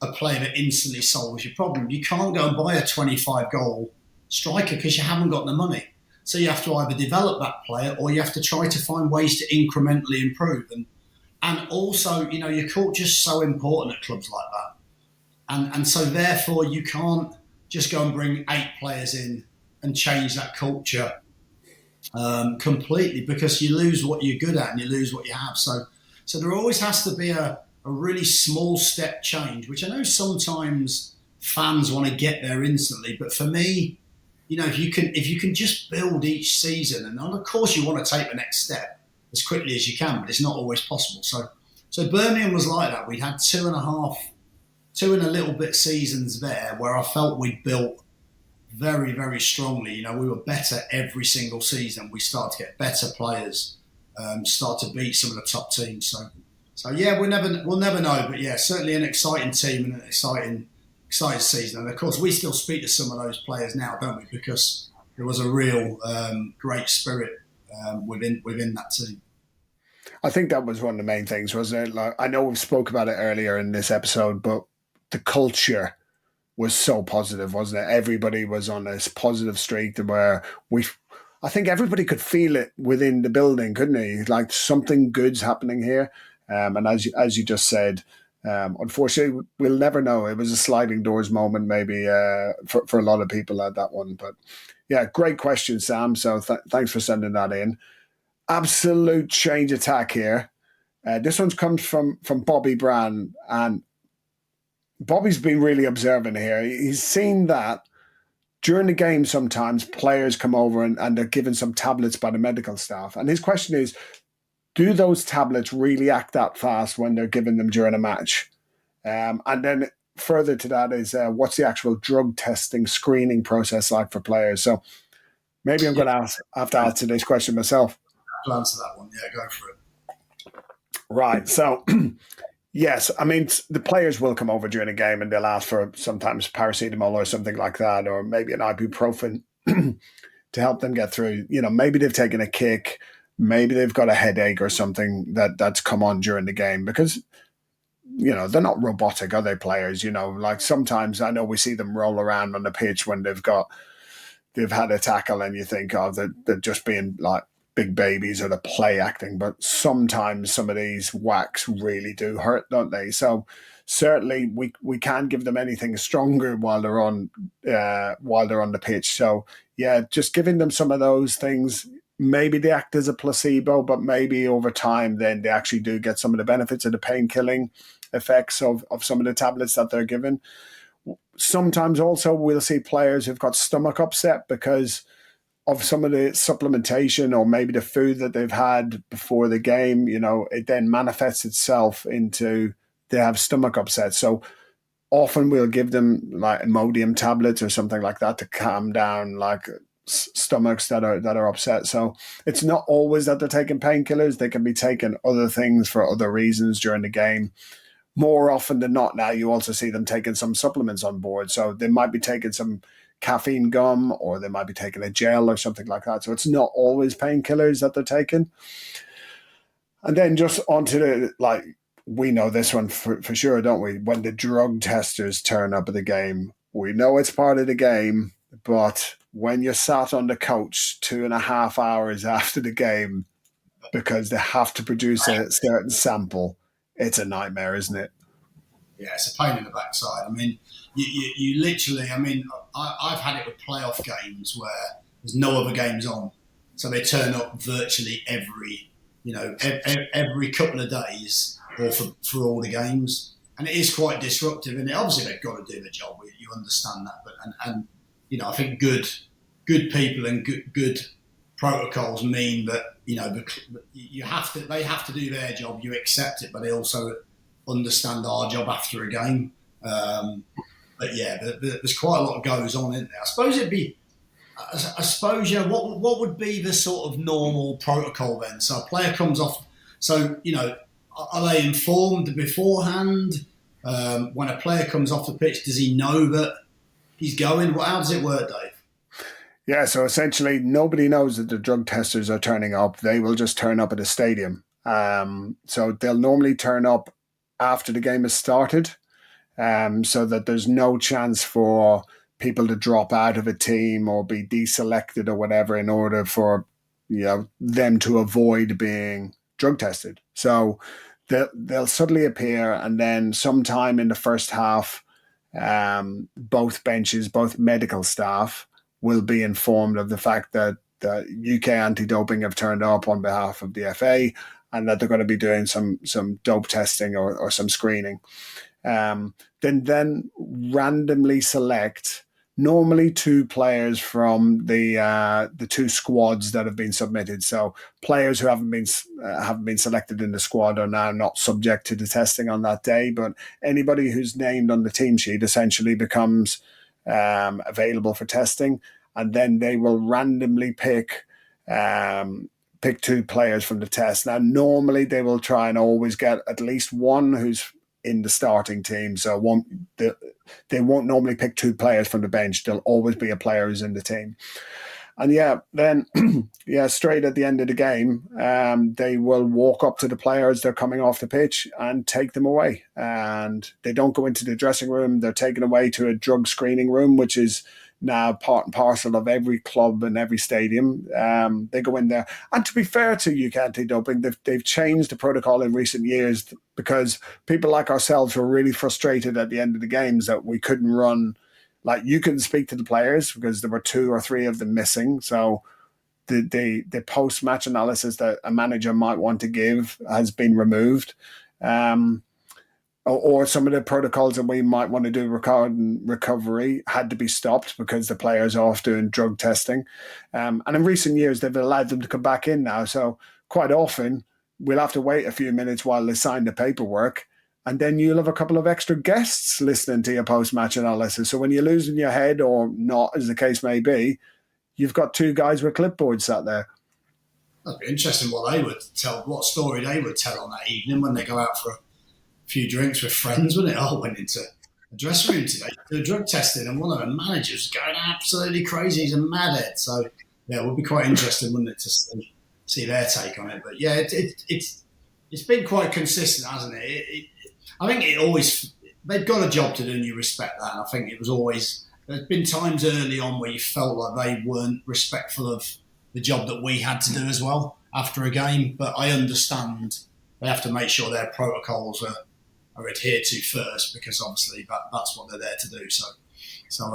a player that instantly solves your problem. You can't go and buy a 25-goal striker because you haven't got the money. So you have to either develop that player or you have to try to find ways to incrementally improve. And also, your culture is so important at clubs like that. And so therefore you can't just go and bring 8 players in and change that culture completely, because you lose what you're good at and you lose what you have. So there always has to be a really small step change, which I know sometimes fans want to get there instantly. But for me, if you can just build each season, and of course you want to take the next step as quickly as you can, but it's not always possible. So Birmingham was like that. We'd had 2 and a little bit seasons there where I felt we'd built very, very strongly. We were better every single season. We started to get better players, start to beat some of the top teams. So yeah, we'll never know. But yeah, certainly an exciting team and an exciting season. And of course, we still speak to some of those players now, don't we? Because there was a real great spirit within that team. I think that was one of the main things, wasn't it? Like, I know we've spoke about it earlier in this episode, but the culture was so positive, wasn't it? Everybody was on this positive streak where I think everybody could feel it within the building, couldn't he? Like, something good's happening here. And as you just said, unfortunately, we'll never know. It was a sliding doors moment, maybe for a lot of people at that one. But yeah, great question, Sam. So thanks for sending that in. Absolute change attack here. This one comes from Bobby Brand, and Bobby's been really observant here. He's seen that during the game sometimes players come over and they're given some tablets by the medical staff. And his question is, do those tablets really act that fast when they're given them during a match? And then further to that is, what's the actual drug testing screening process like for players? So maybe I'm going to have to answer this question myself. I'll answer that one. Yeah, go for it. Right. So, yes, I mean, the players will come over during a game and they'll ask for sometimes paracetamol or something like that, or maybe an ibuprofen to help them get through. Maybe they've taken a kick, maybe they've got a headache or something that's come on during the game, because they're not robotic, are they, players? Like, sometimes I know we see them roll around on the pitch when they've had a tackle and you think, oh, they're just being like big babies or the play acting, but sometimes some of these whacks really do hurt, don't they? So certainly we can't give them anything stronger while they're on the pitch. So yeah, just giving them some of those things, maybe they act as a placebo, but maybe over time then they actually do get some of the benefits of the pain killing effects of some of the tablets that they're given. Sometimes also we'll see players who've got stomach upset because of some of the supplementation or maybe the food that they've had before the game. It then manifests itself into they have stomach upset. So often we'll give them like Imodium tablets or something like that to calm down like stomachs that are upset. So it's not always that they're taking painkillers. They can be taking other things for other reasons during the game. More often than not now, you also see them taking some supplements on board. So they might be taking some caffeine gum, or they might be taking a gel or something like that. So it's not always painkillers that they're taking. And then just onto we know this one for sure, don't we? When the drug testers turn up at the game, we know it's part of the game, but when you're sat on the couch 2.5 hours after the game, because they have to produce a certain sample, it's a nightmare, isn't it? Yeah, it's a pain in the backside. I mean, you literally, I mean, I've had it with playoff games where there's no other games on. So they turn up virtually every couple of days or for all the games. And it is quite disruptive. And obviously they've got to do the job. You understand that. But and I think good people and good protocols mean that, they have to do their job. You accept it, but they also understand our job after a game. But yeah, there's quite a lot goes on in there. I suppose what would be the sort of normal protocol then? So a player comes off. So are they informed beforehand? When a player comes off the pitch, does he know that he's going? How does it work, Dave? Yeah, so essentially nobody knows that the drug testers are turning up. They will just turn up at a stadium. So they'll normally turn up after the game has started, so that there's no chance for people to drop out of a team or be deselected or whatever in order for them to avoid being drug tested. So they'll suddenly appear, and then sometime in the first half, both benches, both medical staff will be informed of the fact that the UK anti-doping have turned up on behalf of the FA, and that they're going to be doing some dope testing or some screening. Then randomly select normally 2 players from the 2 squads that have been submitted. So players who haven't been selected in the squad are now not subject to the testing on that day, but anybody who's named on the team sheet essentially becomes available for testing, and then they will randomly pick 2 players from the test. Now, normally they will try and always get at least one who's in the starting team. So they won't normally pick 2 players from the bench. There'll always be a player who's in the team. And then straight at the end of the game, they will walk up to the players. They're coming off the pitch and take them away. And they don't go into the dressing room. They're taken away to a drug screening room, which is now part and parcel of every club and every stadium. They go in there. And to be fair to UK Anti-Doping, they've changed the protocol in recent years, because people like ourselves were really frustrated at the end of the games that we couldn't run. Like, you couldn't speak to the players because there were 2 or 3 of them missing. So the post-match analysis that a manager might want to give has been removed. Or some of the protocols that we might want to do regarding recovery had to be stopped because the players are off doing drug testing. And in recent years, they've allowed them to come back in now. So quite often, we'll have to wait a few minutes while they sign the paperwork, and then you'll have a couple of extra guests listening to your post-match analysis. So when you're losing your head or not, as the case may be, you've got 2 guys with clipboards sat there. That'd be interesting what story they would tell on that evening when they go out for a few drinks with friends, wouldn't it? I went into a dressing room today to do drug testing, and one of the managers was going absolutely crazy. He's a madhead. So, yeah, it would be quite interesting, wouldn't it, to see their take on it. But, yeah, it's been quite consistent, hasn't it? I think they've got a job to do, and you respect that. And I think there's been times early on where you felt like they weren't respectful of the job that we had to do as well after a game. But I understand they have to make sure their protocols are adhered to first, because obviously that's what they're there to do. So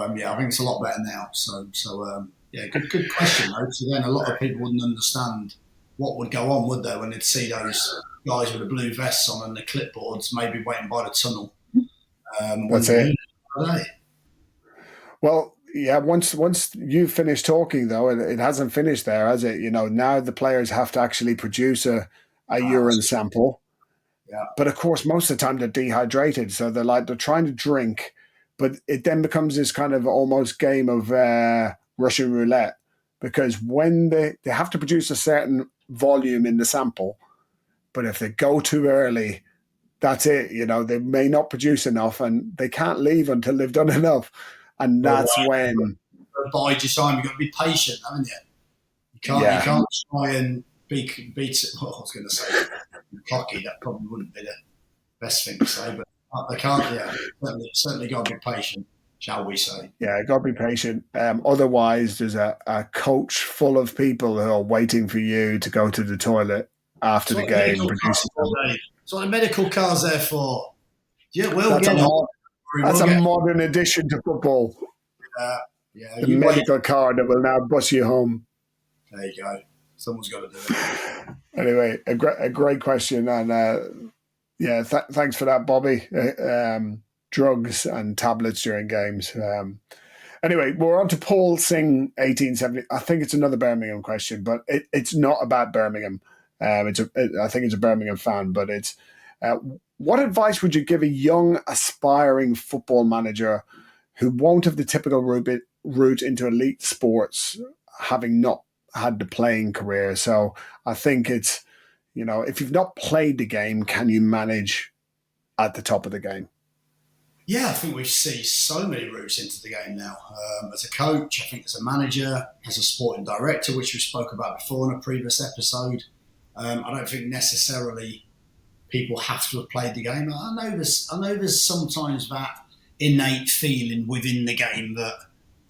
I think it's a lot better now. Good question though. So then a lot of people wouldn't understand what would go on, would they, when they'd see those guys with the blue vests on and the clipboards, maybe waiting by the tunnel. That's it. Well, yeah. Once you finish talking, though, it hasn't finished there, has it? Now the players have to actually produce a urine sample. Yeah. But of course, most of the time they're dehydrated, so they're trying to drink, but it then becomes this kind of almost game of Russian roulette, because when they have to produce a certain volume in the sample, but if they go too early, that's it. They may not produce enough, and they can't leave until they've done enough, and that's when. Bide your time. You've got to be patient, haven't you? You can't try and beat it. Well, I was going to say cocky. That probably wouldn't be the best thing to say, but they can't. Yeah, certainly got to be patient, shall we say? Yeah, got to be patient. Otherwise, there's a coach full of people who are waiting for you to go to the toilet, after the game. Produces them. That's what the medical car's there for. Yeah, that's a modern addition to football. Yeah, the medical card that will now bus you home. There you go. Someone's got to do it. Anyway, a great question, and thanks for that, Bobby. Drugs and tablets during games. Anyway, we're on to Paul Singh, 1870. I think it's another Birmingham question, but it's not about Birmingham. I think it's a Birmingham fan, but it's what advice would you give a young, aspiring football manager who won't have the typical route into elite sports, having not had the playing career? So I think it's, if you've not played the game, can you manage at the top of the game? Yeah, I think we see so many routes into the game now. As a coach, I think as a manager, as a sporting director, which we spoke about before in a previous episode, I don't think necessarily people have to have played the game. I know there's sometimes that innate feeling within the game that,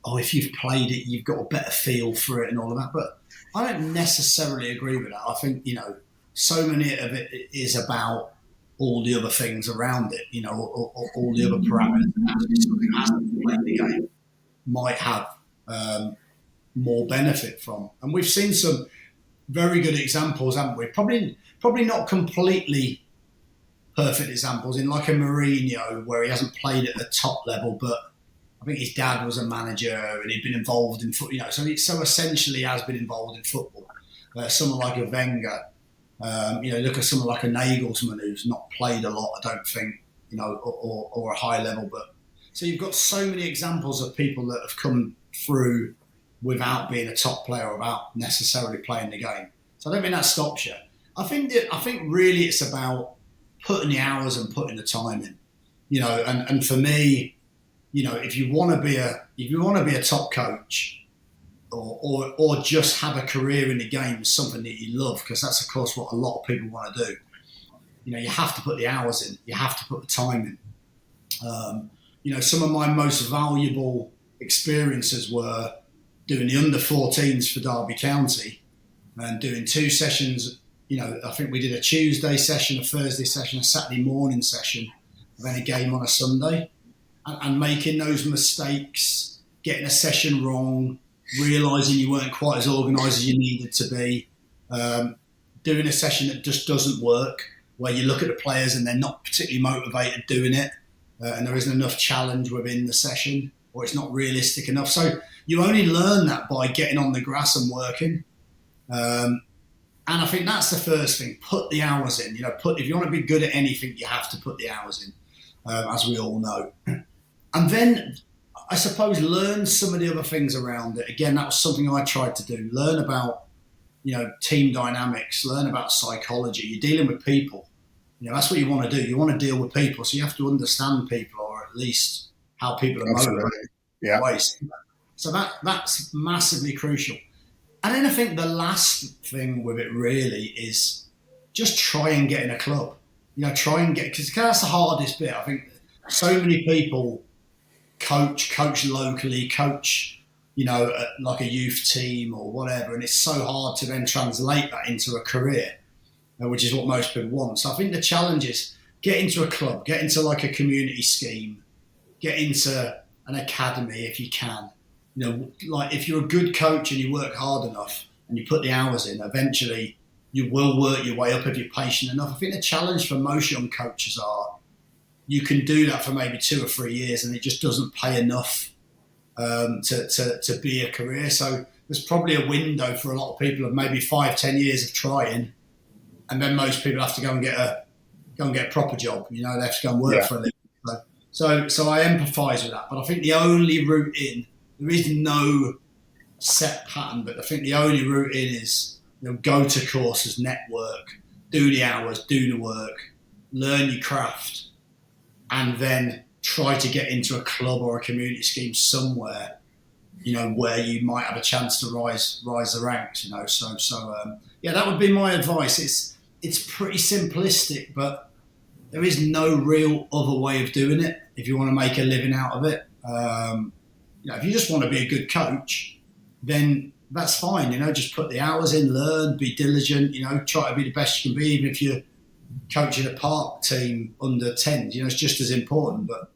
if you've played it, you've got a better feel for it and all of that. But I don't necessarily agree with that. I think, so many of it is about all the other things around it, all the other parameters. Actually, something who hasn't played the game might have more benefit from. And we've seen some very good examples, haven't we? Probably not completely perfect examples in like a Mourinho where he hasn't played at the top level, but I think his dad was a manager and he'd been involved in football, so essentially has been involved in football. Someone like a Wenger, look at someone like a Nagelsmann who's not played a lot, I don't think, or a high level. But so you've got so many examples of people that have come through without being a top player, without necessarily playing the game. So I don't think that stops you. I think really it's about putting the hours and putting the time in, and for me, if you want to be a top coach, or just have a career in the game, something that you love, because that's of course what a lot of people want to do. You have to put the hours in, you have to put the time in. Some of my most valuable experiences were doing the under-14s for Derby County and doing 2 sessions. I think we did a Tuesday session, a Thursday session, a Saturday morning session, and then a game on a Sunday, and making those mistakes, getting a session wrong, realising you weren't quite as organised as you needed to be, doing a session that just doesn't work, where you look at the players and they're not particularly motivated doing it, and there isn't enough challenge within the session, or it's not realistic enough. So you only learn that by getting on the grass and working. And I think that's the first thing. Put the hours in. If you want to be good at anything, you have to put the hours in, as we all know. And then, I suppose, learn some of the other things around it. Again, that was something I tried to do. Learn about, team dynamics. Learn about psychology. You're dealing with people. That's what you want to do. You want to deal with people, so you have to understand people, or at least how people are motivated. Yeah. So that's massively crucial. And then I think the last thing with it really is just try and get in a club. Because that's the hardest bit. I think so many people coach locally, coach, like a youth team or whatever, and it's so hard to then translate that into a career, which is what most people want. So I think the challenge is get into a club, get into like a community scheme, get into an academy if you can. Like if you're a good coach and you work hard enough and you put the hours in, eventually you will work your way up if you're patient enough. I think the challenge for most young coaches are you can do that for maybe 2 or 3 years and it just doesn't pay enough to be a career. So there's probably a window for a lot of people of maybe 5-10 years of trying, and then most people have to go and get a proper job. They have to go and work for a living. So I empathise with that. But I think the only route in, there is no set pattern, but I think the only route in is go to courses, network, do the hours, do the work, learn your craft, and then try to get into a club or a community scheme somewhere, where you might have a chance to rise the ranks. That would be my advice. It's pretty simplistic, but there is no real other way of doing it if you want to make a living out of it. If you just want to be a good coach, then that's fine. Just put the hours in, learn, be diligent. Try to be the best you can be, even if you're coaching a park team under 10s. It's just as important. But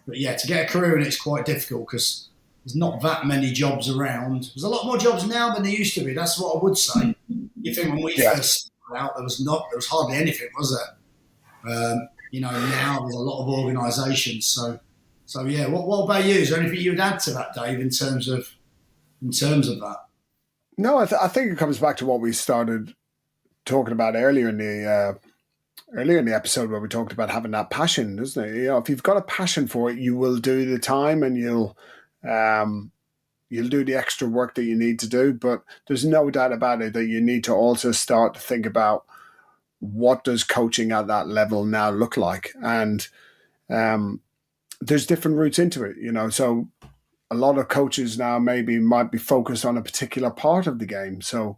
yeah, to get a career in it's quite difficult because there's not that many jobs around. There's a lot more jobs now than there used to be. That's what I would say. You think when we first started out, there was hardly anything, was there? Now there's a lot of organisations. So yeah. What about you? Is there anything you would add to that, Dave, in terms of that? No, I think it comes back to what we started talking about earlier in the episode, where we talked about having that passion, doesn't it? If you've got a passion for it, you will do the time and you'll do the extra work that you need to do. But there's no doubt about it that you need to also start to think about what does coaching at that level now look like, and there's different routes into it. So a lot of coaches now might be focused on a particular part of the game. So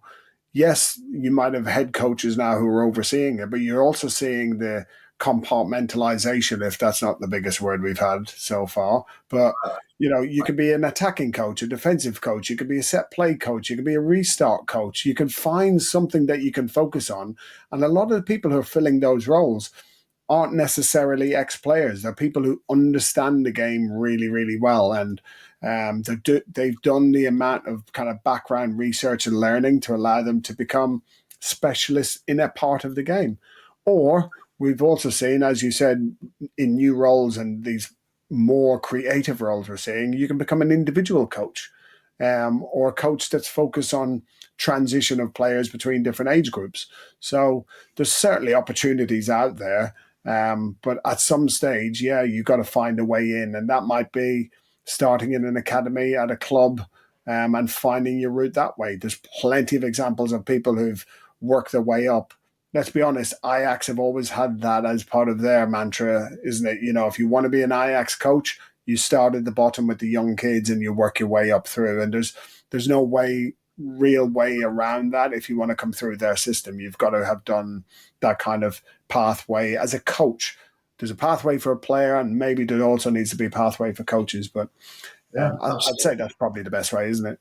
yes, you might have head coaches now who are overseeing it, but you're also seeing the compartmentalization, if that's not the biggest word we've had so far. But, you could be an attacking coach, a defensive coach, you could be a set play coach, you could be a restart coach. You can find something that you can focus on. And a lot of the people who are filling those roles aren't necessarily ex-players. They're people who understand the game really, really well. And they've done the amount of kind of background research and learning to allow them to become specialists in a part of the game. Or we've also seen, as you said, in new roles and these more creative roles we're seeing, you can become an individual coach, or a coach that's focused on transition of players between different age groups. So there's certainly opportunities out there. But at some stage, you've got to find a way in, and that might be starting in an academy at a club, and finding your route that way. There's plenty of examples of people who've worked their way up. Let's be honest, Ajax have always had that as part of their mantra, isn't it? If you want to be an Ajax coach, you start at the bottom with the young kids and you work your way up through. And there's no real way around that. If you want to come through their system, you've got to have done that kind of pathway as a coach. There's a pathway for a player, and maybe there also needs to be a pathway for coaches. But I'd say that's probably the best way, isn't it?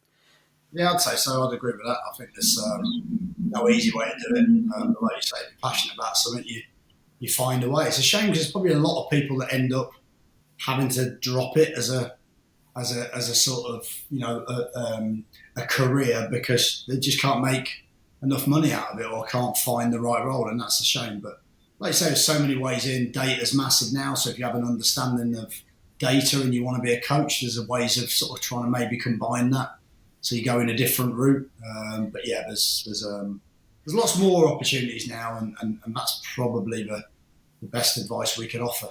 Yeah, I'd say so. I'd agree with that. I think there's no easy way to do it. Like you say, if you're passionate about something, you find a way. It's a shame because there's probably a lot of people that end up having to drop it as a sort of a career because they just can't make enough money out of it or can't find the right role, and that's a shame. But like you say, there's so many ways in. Data's massive now, so if you have an understanding of data and you want to be a coach, there's ways of sort of trying to maybe combine that. So you go in a different route. But yeah, there's lots more opportunities now, and that's probably the best advice we could offer.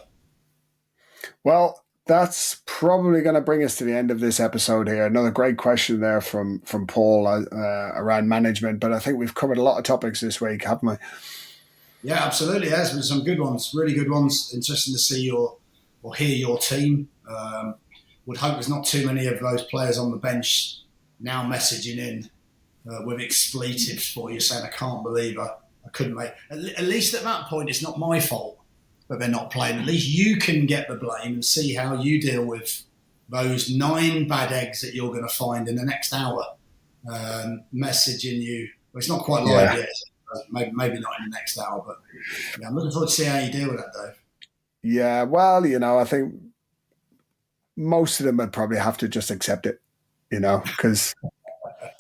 Well, that's probably going to bring us to the end of this episode here. Another great question there from Paul around management, but I think we've covered a lot of topics this week, haven't we? Yeah, absolutely. There's been some good ones, really good ones. Interesting to see or hear your team. Would hope there's not too many of those players on the bench now messaging in with expletives for you, saying, I can't believe I couldn't make. At least at that point, it's not my fault that they're not playing. At least you can get the blame and see how you deal with those 9 bad eggs that you're going to find in the next hour messaging you. Well, it's not quite live yet. Maybe not in the next hour, but yeah, I'm looking forward to see how you deal with that, Dave. Yeah, well, I think most of them would probably have to just accept it, because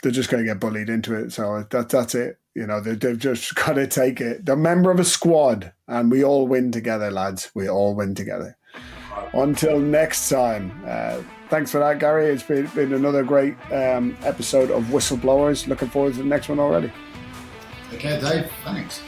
they're just going to get bullied into it. So that's it. They've just got to take it. They're a member of a squad, and we all win together, lads. We all win together. Until next time. Thanks for that, Gary. It's been another great episode of Whistleblowers. Looking forward to the next one already. Okay, Dave. Thanks.